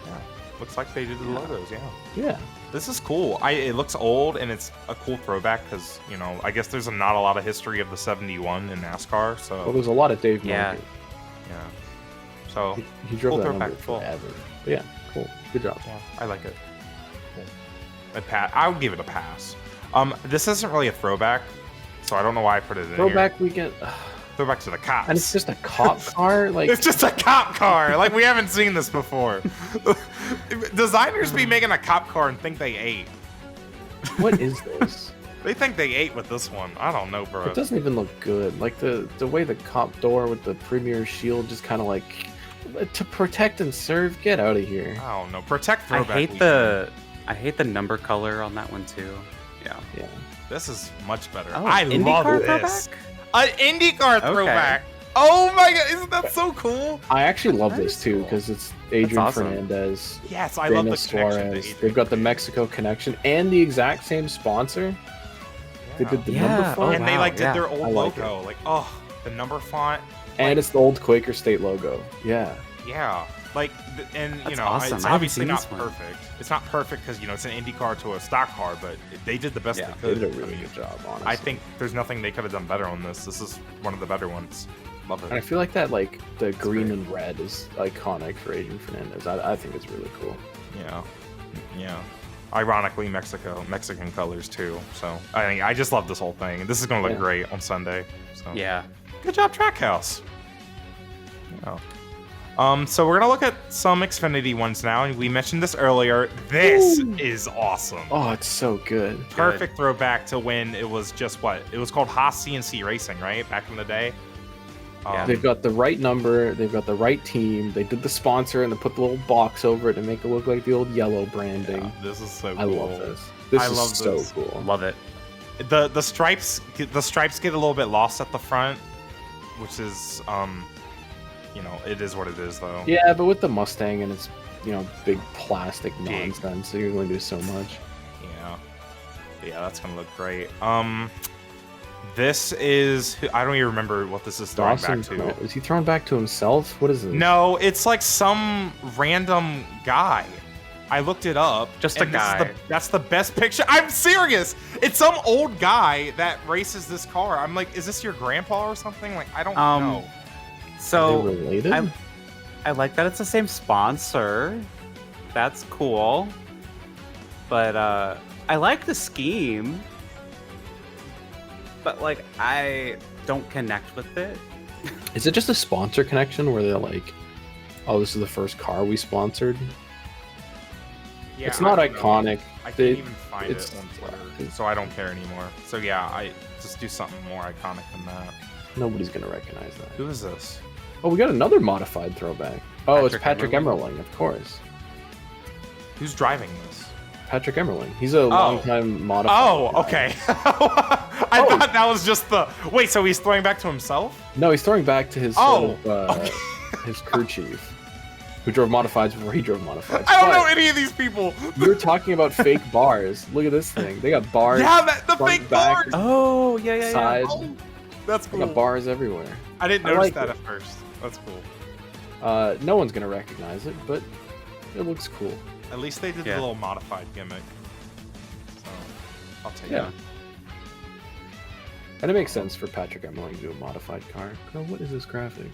Yeah, looks like they did the logos. Yeah. Yeah. This is cool. It looks old and it's a cool throwback because I guess there's not a lot of history of the 71 in NASCAR. So Well, there's a lot of Dave Yeah. Marcus. yeah. So He drove Cool that throwback, number cool. forever. But yeah, cool. Good job. yeah, I like it. Cool. I would give it a pass. This isn't really a throwback, so I don't know why I put it in here. Throwback weekend. Throwback to the cops. And it's just a cop car? Like, It's just a cop car. Like we haven't seen this before. Designers be making a cop car and think they ate. what is this? They think they ate with this one. I don't know, bro. It doesn't even look good. Like the way the cop door with the Premier Shield just kind of like to protect and serve. Get out of here. I don't know. Protect I throwback. hate the number color on that one too. Yeah. Yeah. This is much better. Oh, I love IndyCar this. throwback? An IndyCar throwback. Oh my god, isn't that so cool? I actually love That this is too cool. because it's Adrian awesome. Fernandez, Yes, I love the Daniel connection to Suarez. Adrian. They've got the Mexico connection and the exact same sponsor. They did the number Yeah. font, and they like did yeah. their I old like logo. Like, oh, the number font. and it's the old Quaker State logo. Yeah. Yeah. Like, and That's know, awesome. it's I haven't obviously seen not this one. perfect. It's not perfect because it's an Indy car to a stock car, but they did the best Yeah, they They could. did a really good job, honestly. I think there's nothing they could have done better on this. This is one of the better ones. Love And I it. feel like that, like the green great. and red, is iconic for Adrian Fernandez. I think it's really cool. Yeah. Yeah. Ironically, Mexican colors too. So I just love this whole thing. This is gonna look Yeah. great on Sunday. So Yeah. good job, Trackhouse. Yeah. So we're gonna look at some Xfinity ones now, and we mentioned this earlier. This is awesome. Oh, it's so good. Perfect throwback to when it was just what? It was called Haas CNC Racing, right? Back in the day. Yeah. They've got the right number. They've got the right team. They did the sponsor and they put the little box over it to make it look like the old yellow branding. Yeah, this is so cool. I love this. This I is love so this. cool. Love it. The stripes get a little bit lost at the front, which is it is what it is though. Yeah, but with the Mustang and its big plastic nonsense, you're going to do so much. Yeah, that's gonna look great. This is I don't even remember what this is throwing back to. Is he thrown back to himself? What is this? No, it's like some random guy. I looked it up. Just a and this is guy. that's the best picture. I'm serious. It's some old guy that races this car. I'm like, is this your grandpa or something? Like, I don't know. Are So they related? I like that it's the same sponsor. That's cool. But I like the scheme. But like I don't connect with it. Is it just a sponsor connection where they're like, "Oh, this is the first car we sponsored"? Yeah, It's not I don't know. iconic. I They- can't even find it's- it on Twitter, so I don't care anymore. So yeah, I just do something more iconic than that. Nobody's gonna recognize that. Who is this? Oh, we got another modified throwback. Oh, it's Patrick Patrick Emerling, of course. Who's driving this? Patrick Emmerling. He's a long-time modifier. Oh, okay. I thought that was just the... Wait, so he's throwing back to himself? No, he's throwing back to his his crew chief, who drove modifieds before he drove modifieds. I don't know any of these people. You're talking about fake bars. Look at this thing. They got bars. Yeah, the fake bars. Oh, yeah. Side. Oh, that's cool. They got bars everywhere. I didn't notice that at first. That's cool. No one's gonna recognize it, but it looks cool. At least they did the little modified gimmick. So, I'll take it. And it makes sense for Patrick Emmerling to do a modified car. Girl, what is this graphic?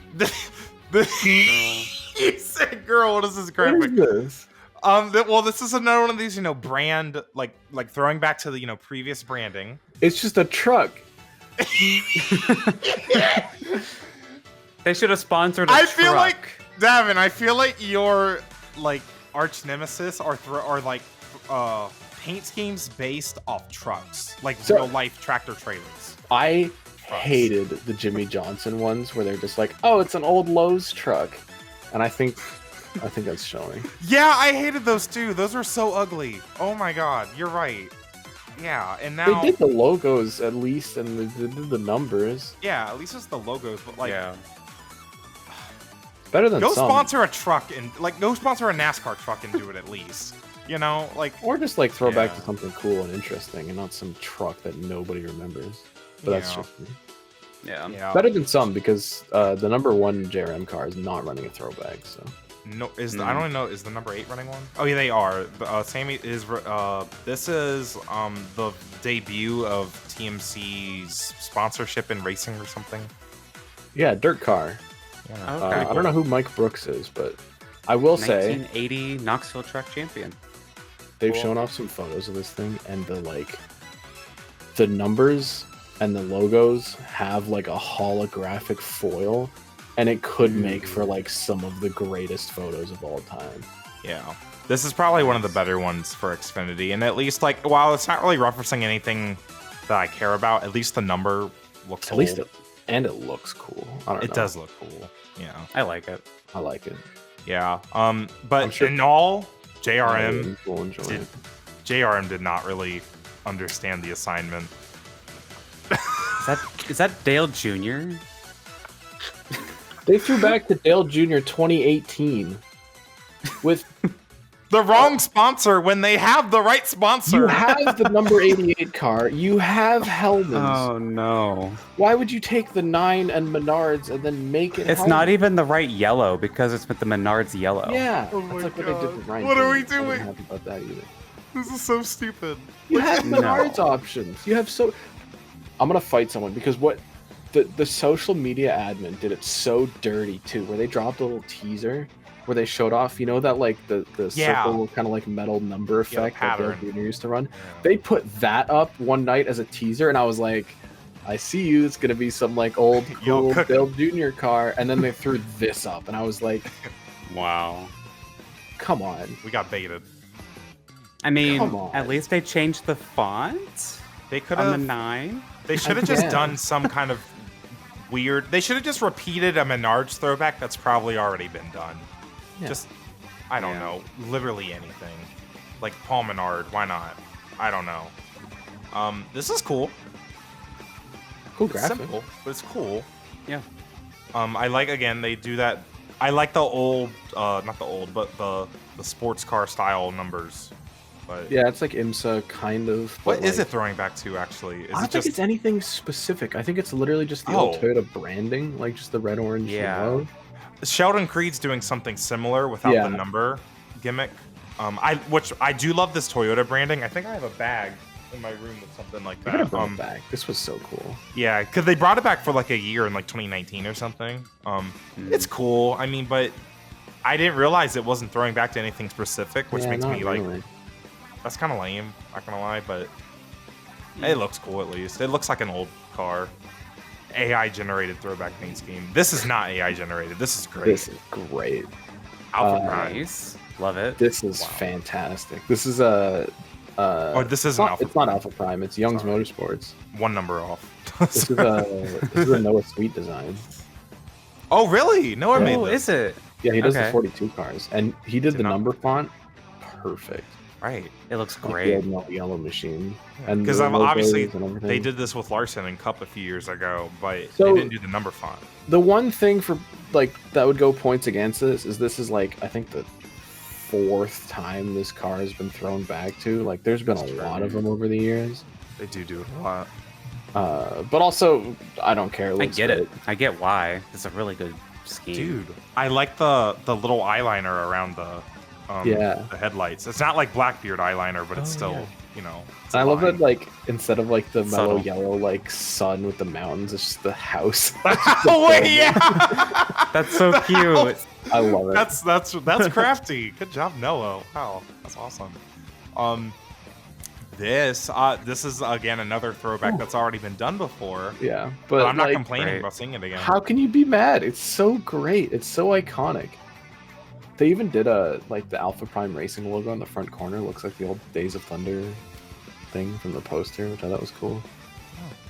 You said, "Girl, what is this graphic?" What is this? Well, this is another one of these, brand like throwing back to the previous branding. It's just a truck. They should have sponsored a I truck. feel like, Davin, I feel like your arch nemesis are paint schemes based off trucks, real life tractor trailers. I hated the Jimmy Johnson ones where they're just like, oh, it's an old Lowe's truck, and I think that's showing. Yeah, I hated those too. Those were so ugly. Oh my god, you're right. Yeah, and now they did the logos at least, and they did the numbers. Yeah, at least it's the logos, but better than go some. sponsor a truck and go sponsor a NASCAR truck and do it at least. Or just throw back to something cool and interesting, and not some truck that nobody remembers. But that's just me. Yeah. Better than some, because the number 1 JRM car is not running a throwback. So no, I don't even know. Is the number 8 running one? Oh yeah, they are. Sammy is. This is the debut of TMC's sponsorship in racing or something. Yeah, dirt car. Yeah. Okay. I don't know who Mike Brooks is, but I will say 1980 Knoxville Truck Champion. They've shown off some photos of this thing, and the numbers and the logos have a holographic foil, and it could make for some of the greatest photos of all time. Yeah. This is probably one of the better ones for Xfinity, and at least while it's not really referencing anything that I care about, at least the number looks cool. And it looks cool. I don't know. It does look cool. Yeah. I like it. I like it. Yeah. But in all, JRM will enjoy it. JRM did not really understand the assignment. Is that Dale Jr.? They threw back to Dale Jr. 2018 with the wrong sponsor when they have the right sponsor. You have the number 88 car. You have Hellman's. Oh no! Why would you take the 9 and Menards and then make it? It's Hellman's? not even the right yellow because it's with the Menards yellow. Yeah, oh that's what they did to Ryan. What are we doing? I'm not happy about that either. This is so stupid. You have Menards options. You have I'm gonna fight someone because the social media admin did it so dirty too, where they dropped a little teaser where they showed off, the circle kind of metal number effect that Dale Jr. used to run. Yeah. They put that up one night as a teaser, and I was like, I see you. It's gonna be some old cool Dale Jr. car, and then they threw this up, and I was like, wow, come on. We got baited. I mean, at least they changed the font. They could have on the 9. They should have just done some kind of weird. They should have just repeated a Menards throwback that's probably already been done. Yeah. Just, I don't know, literally anything. Like Paul Menard, why not? I don't know. This is cool. Cool it's graphic. Simple, but it's cool. Yeah. I like, again, they do that. I like the old, not the old, but the sports car style numbers. But yeah, it's like IMSA kind of. What is it throwing back to, actually? I don't think it's anything specific. I think it's literally just the old Toyota branding, just the red, orange, yellow. Sheldon Creed's doing something similar without the number gimmick. Which I do love this Toyota branding. I think I have a bag in my room with something like that. Bring it back. This was so cool. Yeah, because they brought it back for a year in 2019 or something. It's cool. I mean, but I didn't realize it wasn't throwing back to anything specific, which makes me really. That's kind of lame, not gonna lie, but it looks cool at least. It looks like an old car. AI generated throwback paint scheme. This is not AI generated. This is great. This is great. Alpha Price. Love it. This is fantastic. This is a. This isn't Alpha. It's not Alpha Prime. It's Young's Motorsports. One number off. This is a Noah Sweet design. Oh really? Noah made this. Is it? Yeah, he does the 42 cars, and he did the number font perfect. Right. It looks Like great. the old yellow machine. Because the obviously logos and everything. they did this with Larson and Cup a few years ago, but So- they didn't do the number font. The one thing for like that would go points against this is like I think the 4th time this car has been thrown back to. Like there's been a lot of them over the years. They do it a lot. But also I don't care. It I looks get great. it. I get why. It's a really good scheme. Dude, I like the little eyeliner around the the headlights. It's not like Blackbeard eyeliner, but it's still, you know. And I love that, like, instead of like the mellow Subtle. yellow like sun with the mountains, it's just the house. Oh wait, yeah. That's so cute. I love it. That's crafty. Good job, Noah. Wow, that's awesome. This is again another throwback that's already been done before. Yeah, But I'm not like, complaining Great. about seeing it again. how can you be mad? It's so great. It's so iconic. They even did like the Alpha Prime Racing logo on the front corner. Looks like the old Days of Thunder thing from the poster, which I thought was cool.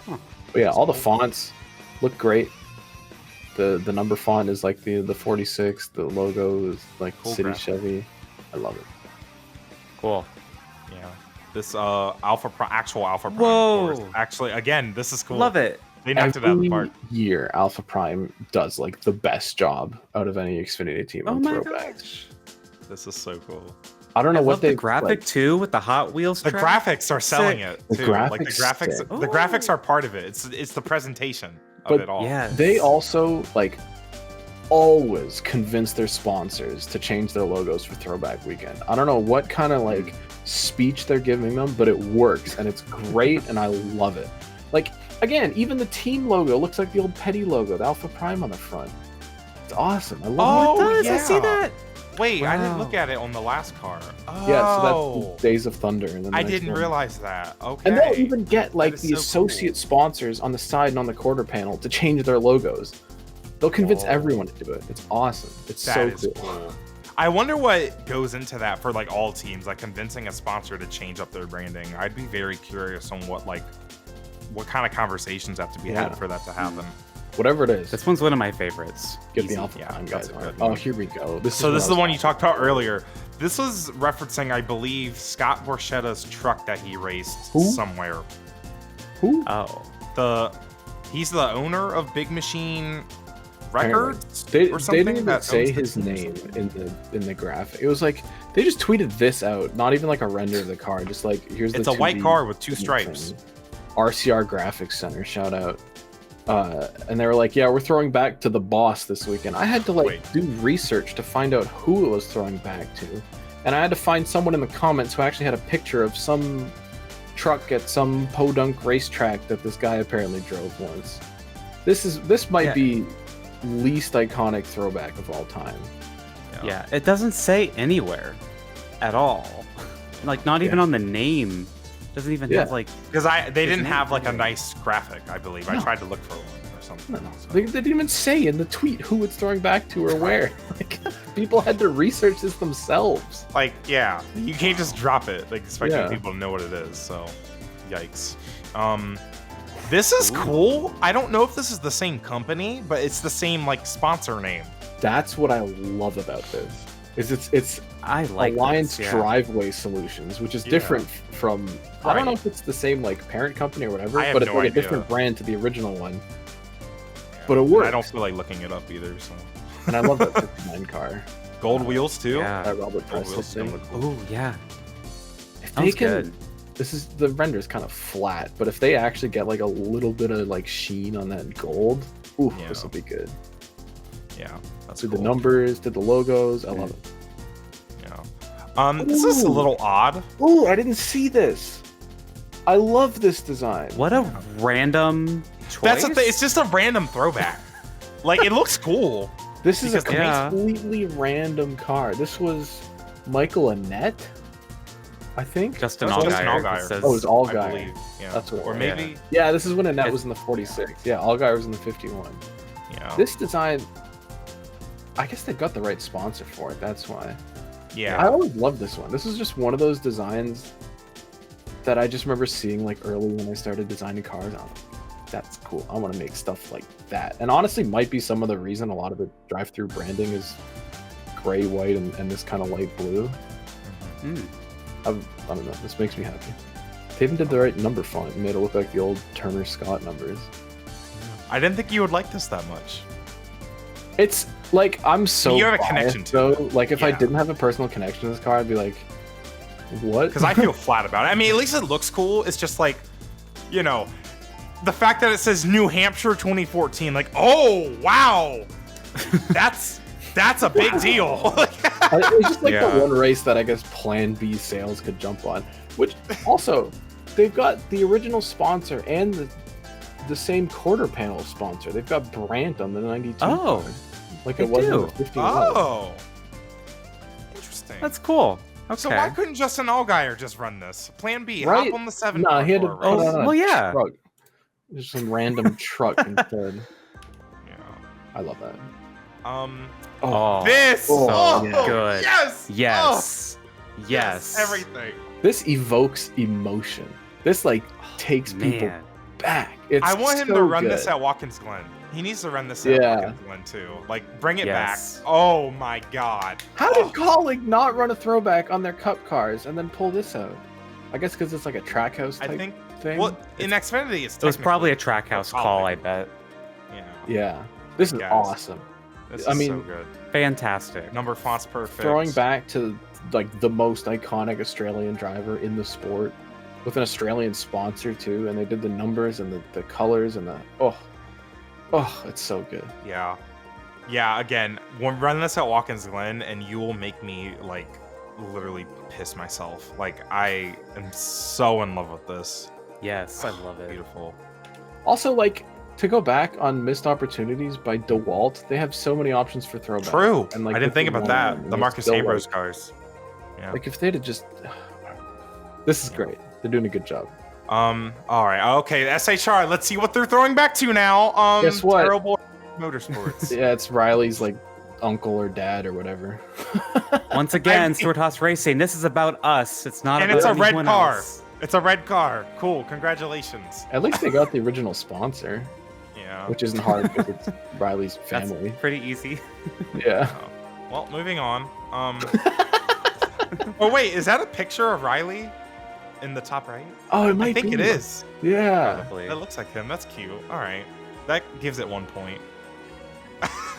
Huh. But yeah, all the fonts look great. The number font is like the 46. The logo is like Cool City graphic. Chevy. I love it. Cool. Yeah. This actual Alpha Prime. Whoa. Of course. Actually, again, this is cool. Love it. They knocked it out of the park. Year Alpha Prime does like the best job out of any Xfinity team Oh on my throwbacks. gosh. This is so cool. I don't know I what love the they graphic like, too with the Hot Wheels. The track. graphics are selling Sick. it The too. Like the graphics graphics, sick. the graphics are part of it. It's the presentation of But it all. Yeah. They also like always convince their sponsors to change their logos for Throwback Weekend. I don't know what kind of like speech they're giving them, but it works and it's great and I love it. Like again, even the team logo looks like the old Petty logo, the Alpha Prime on the front. It's awesome. I love Oh, it. I see yeah. that. Wait, I didn't Wow. look at it on the last car. Oh, Yeah, so that's Days of Thunder. And then the I next didn't one. realize that. Okay. And they'll even get like is the so cool. associate sponsors on the side and on the quarter panel to change their logos. They'll convince Oh. everyone to do it. It's awesome. It's That so is cool. cool. I wonder what goes into that for like all teams, like convincing a sponsor to change up their branding. I'd be very curious on what kind of conversations have to be Yeah. had for that to happen. Whatever it is, This one's one of my favorites. get the Easy. Alpha Yeah, Prime that's guys a on it. good Oh, one. here we go. So this is what the I one was you talked about earlier. This was referencing, I believe, Scott Borchetta's truck that he raced Who? somewhere. Who? Oh. He's the owner of Big Machine Apparently. Records They or didn't something. even that say owns the his team or name something. in the graphic. It was like they just tweeted this out, not even like a render of the car, just like here's the It's a white 2D car with 2 thing. stripes. RCR Graphics Center, shout out. And they were like, yeah, we're throwing back to the boss this weekend. I had to like Wait. do research to find out who it was throwing back to. And I had to find someone in the comments who actually had a picture of some truck at some podunk racetrack that this guy apparently drove once. This might Yeah. be least iconic throwback of all time. Yeah. It doesn't say anywhere at all. Like not even on the name. Doesn't even Yeah. have like. Because they His didn't name have like a anyway. nice graphic, I believe. I No. tried to look for one or something. No, so. they didn't even say in the tweet who it's throwing back to or where. Like, people had to research this themselves. Like, yeah, you can't just drop it, like expecting Yeah. people to know what it is. So, yikes. This is cool. I don't know if this is the same company, but it's the same like sponsor name. That's what I love about this. Is it's I like Alliance this, yeah. Driveway Solutions, which is Yeah. different from I don't know Right. if it's the same like parent company or whatever, I have but it's no like idea. a different brand to the original one. Yeah. But it And works. I don't feel like looking it up either. So, And I love that 59 car. gold wheels too. Yeah. That Robert Gold Preston wheels is gonna thing. look cool. Ooh, yeah. If That they was can, good. this is the render's kind of flat, but if they actually get like a little bit of like sheen on that gold, ooh, Yeah. this will be good. Yeah, that's Did cool. the numbers, did the logos, I love it. Yeah. This is a Ooh. little odd. Ooh, I didn't see this. I love this design. What a random choice. That's the thing. It's just a random throwback. Like it looks cool. This is a Because the- completely random car. This was Michael Annette, I think. Justin That was Justin Allgaier. Allgaier. It says- Oh, it's all I guy. believe. Yeah. That's what it Or was. maybe. Yeah, this is when Annette It's- was in the 46. Yeah, Allgaier was in the 51. Yeah. This design, I guess they got the right sponsor for it. That's why. I Yeah. always loved this one. This is just one of those designs that I just remember seeing like early when I started designing cars. I'm like, that's cool. I want to make stuff like that. And honestly, might be some of the reason a lot of the drive-through branding is gray, white, and this kind of light blue. Mm. I don't know. This makes me happy. They even did the right number font. Made it look like the old Turner Scott numbers. I didn't think you would like this that much. It's like I'm so. You have a connection to it. Like if I didn't have a personal connection to this car, I'd be like, what? Because I feel flat about it. I mean, at least it looks cool. It's just like, you know, the fact that it says New Hampshire 2014. Like, oh wow, that's a big deal. It's just like the one race that I guess Plan B sales could jump on. Which also, they've got the original sponsor and the same quarter panel sponsor. They've got Brandt on the 92. Oh, card, like it was in the 15. Oh, interesting. That's cool. Okay. So why couldn't Justin Allgaier just run this? Plan B, right? hop on the 7. Nah, he had to put on a well, yeah. truck. Just some random truck instead. Yeah. I love that. This. Good. Yes. Yes. Yes. Everything. This evokes emotion. This like takes people back. It's I want him so to run good. this at Watkins Glen. He needs to run this at Watkins Glen too. Like, bring it back. Oh my God. How did Colleague not run a throwback on their cup cars and then pull this out? I guess because it's like a track house type thing. Well, in Xfinity, it was probably a track house call, I bet. Yeah. This is awesome. This is so good. Fantastic. Number font's perfect. Throwing back to like the most iconic Australian driver in the sport with an Australian sponsor too, and they did the numbers and the colors and the it's so good. Yeah, again, when run this at Watkins Glen and you will make me like literally piss myself. Like, I am so in love with this. Yes, I love it. Beautiful. Also, like, to go back on missed opportunities by DeWalt, they have so many options for throwback. True. And like I didn't think about that. The Marcus Ambrose cars. Yeah. Like if they'd have just this is great. They're doing a good job. All right. Okay, SHR. Let's see what they're throwing back to now. Guess what? Terrible Motorsports. Yeah, it's Riley's like uncle or dad or whatever. Once again, Stuart Haas Racing. This is about us. It's not. And about it's a red anyone car. else. It's a red car. Cool. Congratulations. At least they got the original sponsor. Yeah. Which isn't hard because it's Riley's family. That's pretty easy. Yeah. Well, moving on. Oh wait, is that a picture of Riley in the top right? Oh, it might be. I think it is. Yeah. Probably. That looks like him. That's cute. All right. That gives it 1 point.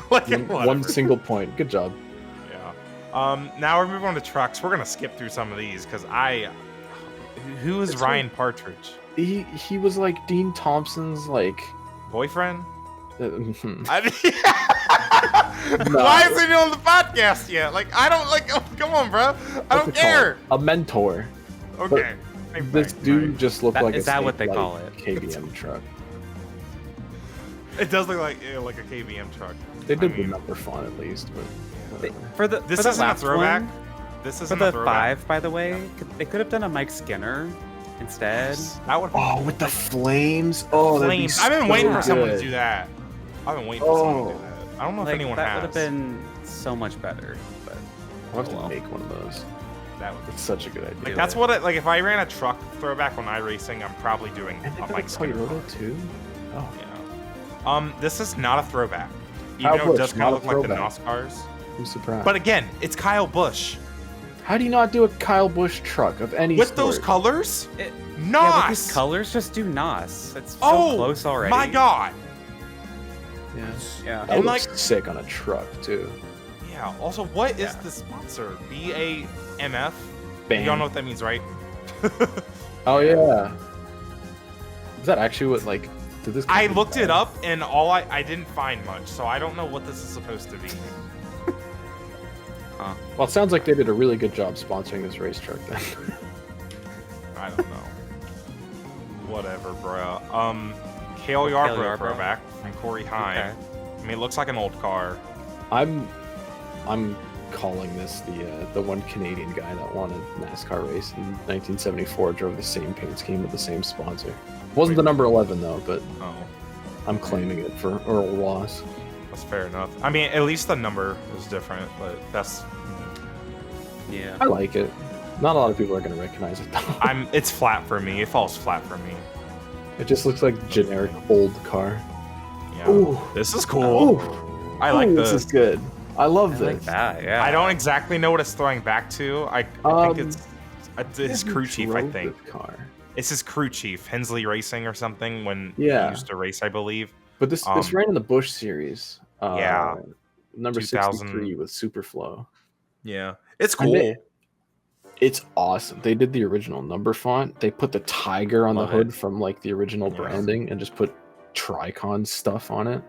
Like one single point. Good job. Yeah. Now we're moving on to trucks. We're gonna skip through some of these because who is Ryan Partridge? He was like Dean Thompson's like boyfriend. No. Why isn't he on the podcast yet? Like, I don't like. Oh, come on, bro. I don't care. A mentor. Okay. This dude just looked like is that what they call it? KBM truck. It does look like a KBM truck. They did the number font at least, but this isn't a throwback. This isn't for a the throwback. 5, by the way. They could have done a Mike Skinner instead. That would. With the flames. Oh, flames! I've been waiting for someone to do that. I've been waiting for someone to do that. I don't know if anyone that has. That would have been so much better. But I'll have to make one of those. It's such a good idea. Like, that's what if I ran a truck throwback on iRacing, I'm probably doing a Mike Skinner. Toyota too? Oh. Yeah. This is not a throwback. Even though it does kind of look like the NASCARs. I'm surprised. But again, it's Kyle Busch. How do you not do a Kyle Busch truck of any with sport? those colors? NOS! Yeah, with these colors, just do NOS. It's so close already. My God! Yeah. That looks sick on a truck, too. Yeah, also, what is the sponsor? BAMF? Bam. You don't know what that means, right? Oh, yeah. Is that actually what, like, did this... I looked it up, and I didn't find much, so I don't know what this is supposed to be. Well, it sounds like they did a really good job sponsoring this race truck, then. I don't know. Whatever, bro. Cale Yarbrough throwback from Corey Hine. Okay. I mean, it looks like an old car. I'm calling this the one Canadian guy that won a NASCAR race in 1974, drove the same paint scheme with the same sponsor. Wasn't the number 11 though, but I'm claiming it for Earl Ross. That's fair enough. I mean, at least the number is different, but that's... Yeah. I like it. Not a lot of people are going to recognize it though. It's flat for me. It falls flat for me. It just looks like generic old car. Yeah. Ooh. This is cool. Ooh. I like this. This is good. I love this. Like that, yeah. I don't exactly know what it's throwing back to. I think it's It's his crew chief, I think. Car. It's his crew chief, Hensley Racing or something, when he used to race, I believe. But this ran in the Busch series. Yeah. Number 63 with Superflow. Yeah. It's cool. It's awesome. They did the original number font. They put the tiger on the hood from like the original branding and just put Tricon stuff on it.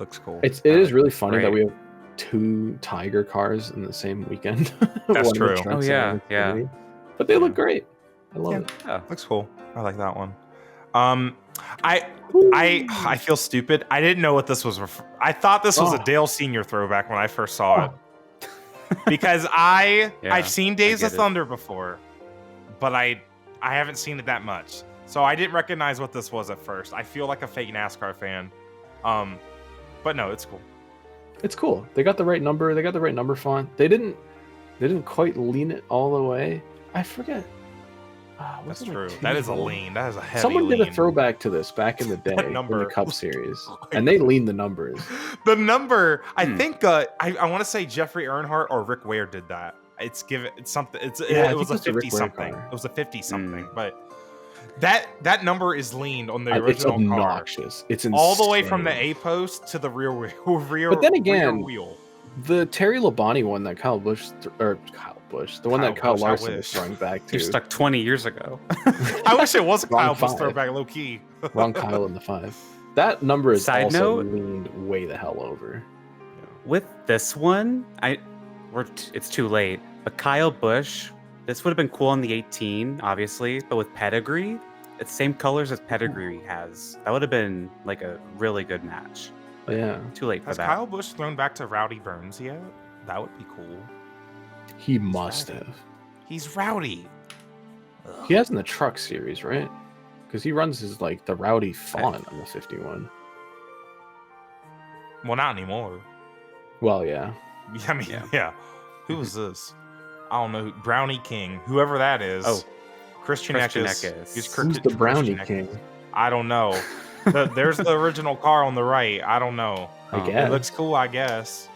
Looks cool. It is really funny that we have 2 tiger cars in the same weekend. That's true. Oh yeah, yeah. But they look great. I love it. Yeah, looks cool. I like that one. I feel stupid. I didn't know what this was. I thought this was a Dale Senior throwback when I first saw it. Because I've seen Days of Thunder before, but I haven't seen it that much. So I didn't recognize what this was at first. I feel like a fake NASCAR fan. But no, it's cool. It's cool. They got the right number. They got the right number font. They didn't quite lean it all the way. I forget. That's true. That is a lean. That is a heavy Someone lean. did a throwback to this back in the day in the Cup Series, and they leaned the numbers. The number, I think, I want to say Jeffrey Earnhardt or Rick Ware did that. It's something. It was a 50 something. It was a 50 something, but that number is leaned on the original it's obnoxious. car. It's insane. All the way from the A post to the rear wheel. But then again, rear wheel. The Terry Labonte one that Kyle Busch, the one that Kyle Larson was throwing back to. You're stuck 20 years ago. I wish it was a Kyle Busch throwback, low key. Wrong Kyle in the 5. That number is also leaned way the hell over. With this one, it's too late. But Kyle Busch, this would have been cool on the 18, obviously. But with Pedigree, it's same colors as Pedigree has. That would have been like a really good match. Yeah. Too late for Has that. Kyle Busch thrown back to Rowdy Burns yet? That would be cool. He must have. He's rowdy. He has in the truck series, right? Because he runs his the Rowdy font on the 51. Well, not anymore. Well, yeah. I mean, yeah. Who is this? I don't know. Brownie King, whoever that is. Oh, Christian Eckes. Who's the Brownie King? I don't know. There's the original car on the right. I don't know. I guess. It looks cool, I guess.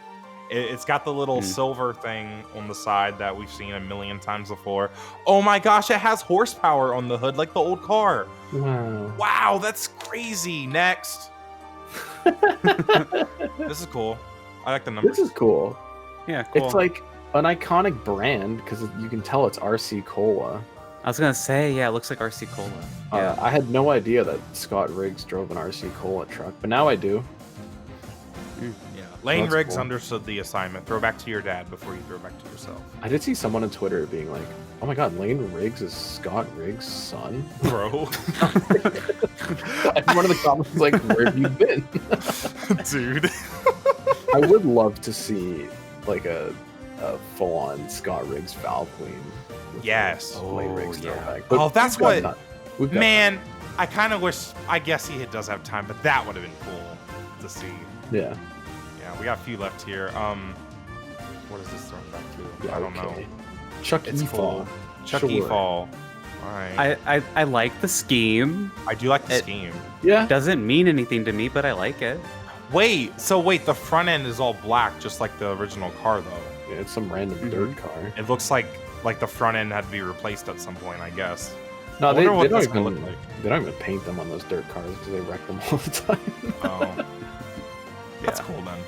It's got the little silver thing on the side that we've seen a million times before. Oh my gosh, it has horsepower on the hood like the old car. Wow. Wow, that's crazy. Next. This is cool. I like the numbers. This is cool. Yeah, cool. It's like an iconic brand because you can tell it's RC Cola. I was going to say, yeah, it looks like RC Cola. Yeah. I had no idea that Scott Riggs drove an RC Cola truck, but now I do. Yeah, Lane That's Riggs cool. understood the assignment. Throw back to your dad before you throw back to yourself. I did see someone on Twitter being like, "Oh my God, Lane Riggs is Scott Riggs' son." Bro. And one of the comments was like, "Where have you been?" Dude. I would love to see like a full-on Scott Riggs Valve Queen. Yes. Lane Riggs yeah. throwback. Oh, that's we've what. got Man, I kind of wish. I guess he does have time, but that would have been cool to see. Yeah. Yeah, we got a few left here. What is this thrown back to? Yeah, I don't know. Chuck It's E-Fall. cool. Chuck Sure. E-Fall. All right. I like the scheme. I do like the scheme. Yeah. Doesn't mean anything to me, but I like it. Wait, the front end is all black, just like the original car, though. Yeah, it's some random dirt car. It looks like the front end had to be replaced at some point, I guess. No, they what don't this gonna even look like. they don't even paint them on those dirt cars because they wreck them all the time. Oh. That's Yeah. cool then.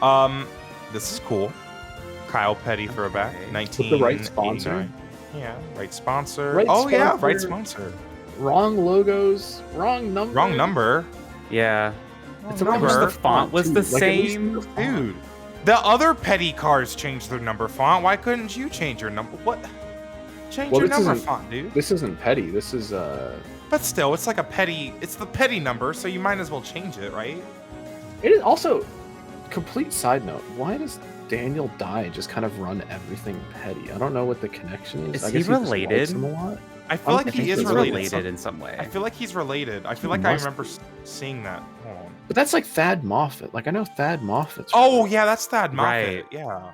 Oh. This is cool. Kyle Petty throwback, Okay. 19. With the right sponsor. Yeah, right sponsor. Right yeah, sponsor. right sponsor. Wrong logos, wrong number. Wrong number. Yeah. It's I a wish number. the font was too. the Like, at least same. the font. Dude, the other Petty cars changed their number font. Why couldn't you change your number? What? Change your this number isn't- font, dude. This isn't petty. This is But still, it's like a Petty. It's the Petty number, so you might as well change it, right? It is also complete side note. Why does Daniel Dye just kind of run everything petty? I don't know what the connection is. Is I he guess just related? likes him a lot. I feel like think he is he's related. in some way. I feel like he's related. I feel He like I must remember seeing that. Hold on. But that's like Thad Moffat. Like I know Thad Moffat's. Oh yeah, that's Thad Moffat. Right. Yeah.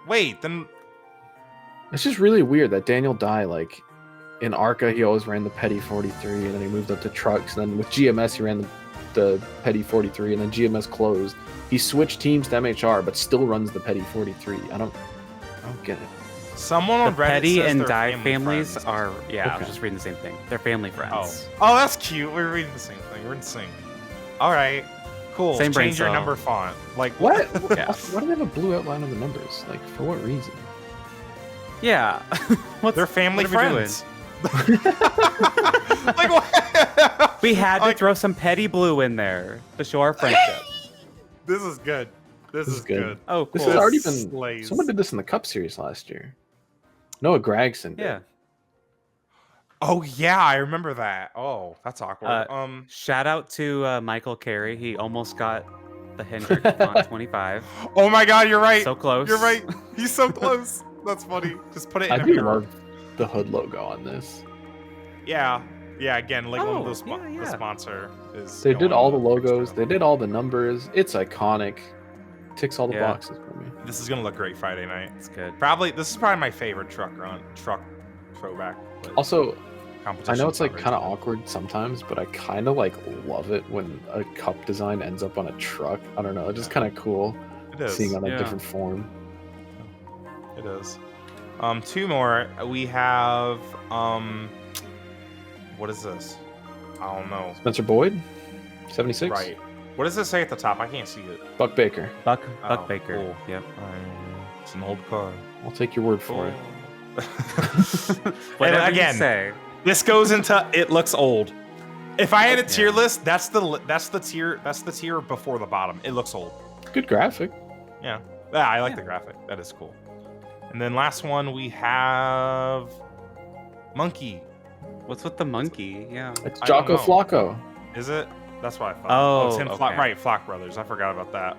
Wait, then It's just really weird that Daniel Dye, like in ARCA, he always ran the Petty 43, and then he moved up to trucks. And then with GMS, he ran the Petty 43, and then GMS closed. He switched teams to MHR, but still runs the Petty 43. I don't get it. Someone on The Reddit Petty says and they're Dive family families friends. are, I Okay. was just reading the same thing. They're family friends. Oh, that's cute. We're reading the same thing. We're in sync. All right, cool. Same brain Change your cell. number font. Like What? Yeah. Why do they have a blue outline on the numbers? Like, for what reason? Yeah. They're family what are we friends. Like what? We had to Like- throw some petty blue in there to show our friendship. This is good. This is good. Oh, cool. This has already been. Slays. Someone did this in the Cup Series last year. Noah Gragson did. Yeah. Oh yeah, I remember that. Oh, that's awkward. Shout out to Michael Carey. He almost got the Hendrick font 25. Oh my God, you're right. So close. You're right. He's so close. That's funny. Just put it in I a do mirror. love the hood logo on this. Yeah. Yeah. Again, like one of Oh, those yeah. the sponsor is. They did going all the on logos. Kickstarter. They did all the numbers. It's iconic. Ticks all the Yeah. boxes for me. This is gonna look great Friday night. It's good. This is probably my favorite truck throwback. But Also, I competition know it's like coverage. kind of awkward sometimes, but I kind of like love it when a cup design ends up on a truck. I don't know. It's just kind of cool It is. seeing on a Yeah. different form. It is. Two more. We have what is this? I don't know. Spencer Boyd, 76. Right. What does it say at the top? I can't see it. Buck Baker. Buck Oh, Baker. cool. Yep. It's an old car. I'll take your word for it. Whatever you again, say. this goes into it looks old. If I had a tier Yeah. list, that's the tier before the bottom. It looks old. Good graphic. Yeah. Yeah, I like Yeah. the graphic. That is cool. And then last one we have Monkey. What's with the monkey? Yeah. It's I don't Jocko know. Flocco. Is it? That's what I thought. Oh, it's him. okay. Right, Flock Brothers. I forgot about that.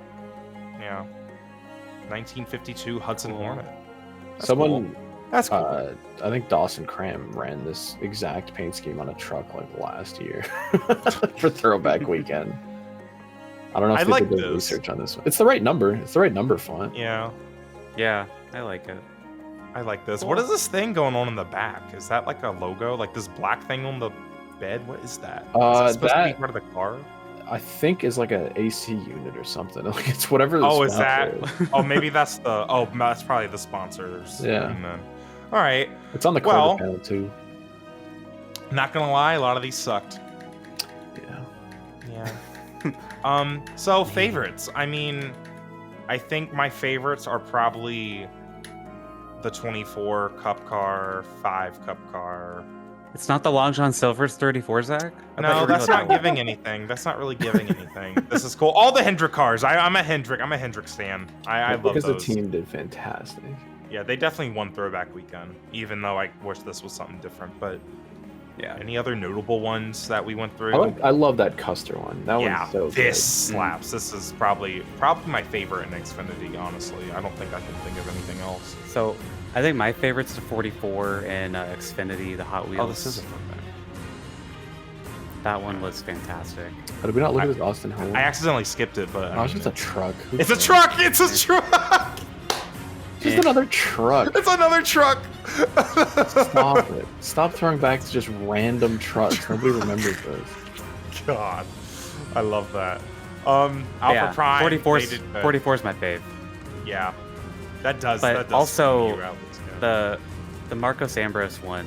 Yeah. 1952 Hudson Cool. Hornet. That's Someone, cool. That's cool. I think Dawson Cram ran this exact paint scheme on a truck like last year for Throwback Weekend. I don't know if I they like did the this. research on this one. It's the right number. It's the right number font. Yeah. Yeah. I like it. I like this. What is this thing going on in the back? Is that like a logo? Like this black thing on the bed? What is that? Is that supposed to be that- part of the car? I think is like a AC unit or something. Like it's whatever. The Oh, is sponsor that? is. Oh, maybe that's the. Oh, that's probably the sponsors. Yeah. And then, all right. It's on the quarter Well- panel too. Not gonna lie, a lot of these sucked. Yeah. Yeah. So favorites. I mean, I think my favorites are probably the 24 Cup car, 5 Cup car. It's not the Long John Silver's 34, Zach? I thought you No, were that's gonna not go- giving anything. That's not really giving anything. This is cool. All the Hendrick cars. I'm a Hendrick stan. I love because those. the team did fantastic. Yeah, they definitely won Throwback Weekend, even though I wish this was something different. But Yeah. any other notable ones that we went through? I love that Custer one. That Yeah, one's so this good. slaps. This is probably my favorite in Xfinity, honestly. I don't think I can think of anything else. So I think my favorite's the 44 and Xfinity, the Hot Wheels. Oh, this is a Throwback. That one was fantastic. Did we not look at this Austin Hill? I accidentally skipped it, but Oh, it's just a truck. Who it's a cares? truck. It's a truck. Just another truck. It's another truck. Stop it. Stop throwing back to just random trucks. Nobody remembers this. God, I love that. Alpha yeah, Prime. 44 they did good. 44 is my fave. Yeah, that does. But that does also, skew you out, it's good. The Marcos Ambrose one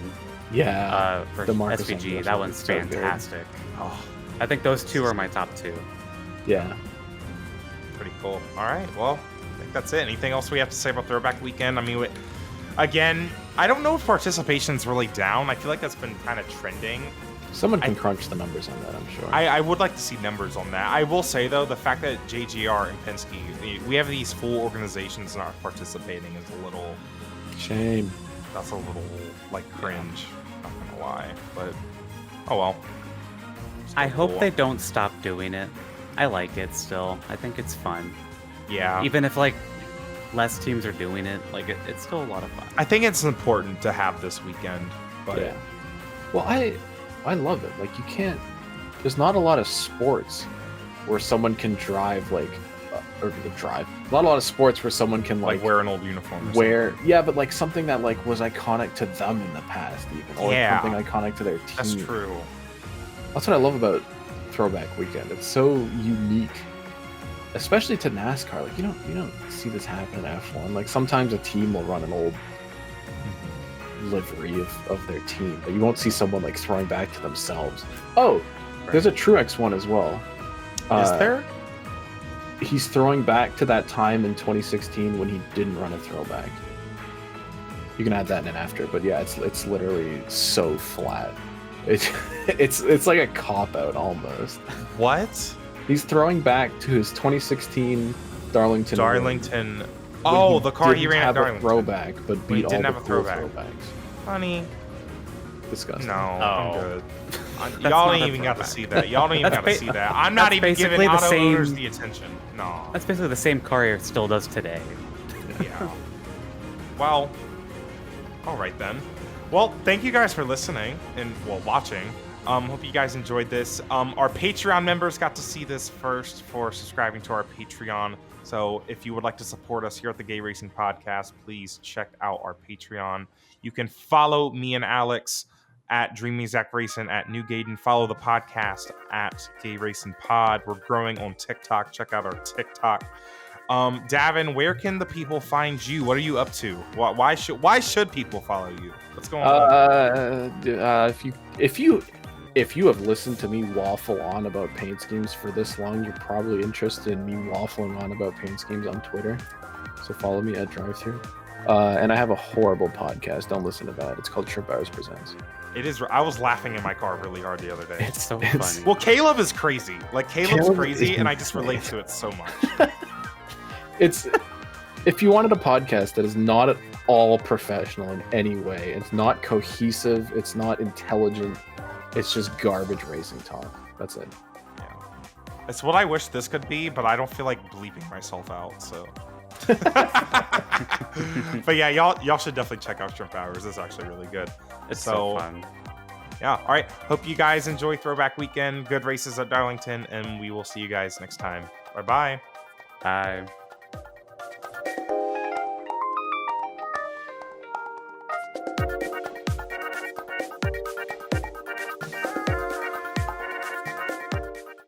Yeah. for the Marcos SVG, Ambrose that one one's is so good. fantastic. Oh, I think those two are my top two. Yeah. pretty cool. All right, well, I think that's it. Anything else we have to say about Throwback Weekend? I mean, again, I don't know if participation's really down. I feel like that's been kind of trending. Someone can crunch the numbers on that, I'm sure. I would like to see numbers on that. I will say, though, the fact that JGR and Penske, we have these full organizations not participating is a little... Shame. That's a little, like, cringe. Not gonna lie. But, oh well. I Still hope cool. they don't stop doing it. I like it still. I think it's fun. Yeah. Even if like less teams are doing it, like it's still a lot of fun. I think it's important to have this weekend. But Yeah. Well, I love it. Like, you can't... There's not a lot of sports where someone can drive, like... or drive. Not a lot of sports where someone can, like, like wear an old uniform. Or wear... Yeah, but, like, something that, like, was iconic to them in the past, even. Or Yeah. something iconic to their team. something. That's true. That's what I love about Throwback Weekend. It's so unique, especially to NASCAR. Like, you don't see this happen in F1. Like, sometimes a team will run an old livery of their team, but you won't see someone like throwing back to themselves. Oh, there's a Truex one as well. Is there? He's throwing back to that time in 2016 when he didn't run a throwback. You can add that in after, but yeah, it's literally so flat. It's like a cop out almost. What? He's throwing back to his 2016 Darlington. Darlington. Oh, the car he ran at Darlington. Throwback, but beat all the cool throwbacks. Honey. Disgusting. No, I'm good. Y'all ain't even got to see that. Y'all don't even got to see that. I'm not even giving auto owners the attention. No. That's basically the same car it still does today. Yeah. Well, all right then. Well, thank you guys for listening and watching. Hope you guys enjoyed this. Our Patreon members got to see this first for subscribing to our Patreon. So if you would like to support us here at the Gay Racing Podcast, please check out our Patreon. You can follow me and Alex at Dreamy Zack Racing at New Gaiden. Follow the podcast at Gay Racing Pod. We're growing on TikTok. Check out our TikTok. Davin, where can the people find you? What are you up to? Why should people follow you? What's going on? If you have listened to me waffle on about paint schemes for this long, you're probably interested in me waffling on about paint schemes on Twitter. So follow me at DriveThrough. And I have a horrible podcast. Don't listen to that. It's called Trip Hours Presents. It is. I was laughing in my car really hard the other day. It's so funny. Well, Caleb is crazy. Like Caleb's crazy, and I just relate to it so much. It's if you wanted a podcast that is not at all professional in any way, it's not cohesive, it's not intelligent, it's just garbage racing talk. That's it. Yeah. It's what I wish this could be, but I don't feel like bleeping myself out, so. But yeah, y'all should definitely check out Trip Hours. It's actually really good. It's so fun. Yeah. All right. Hope you guys enjoy Throwback Weekend. Good races at Darlington, and we will see you guys next time. Bye-bye. Bye.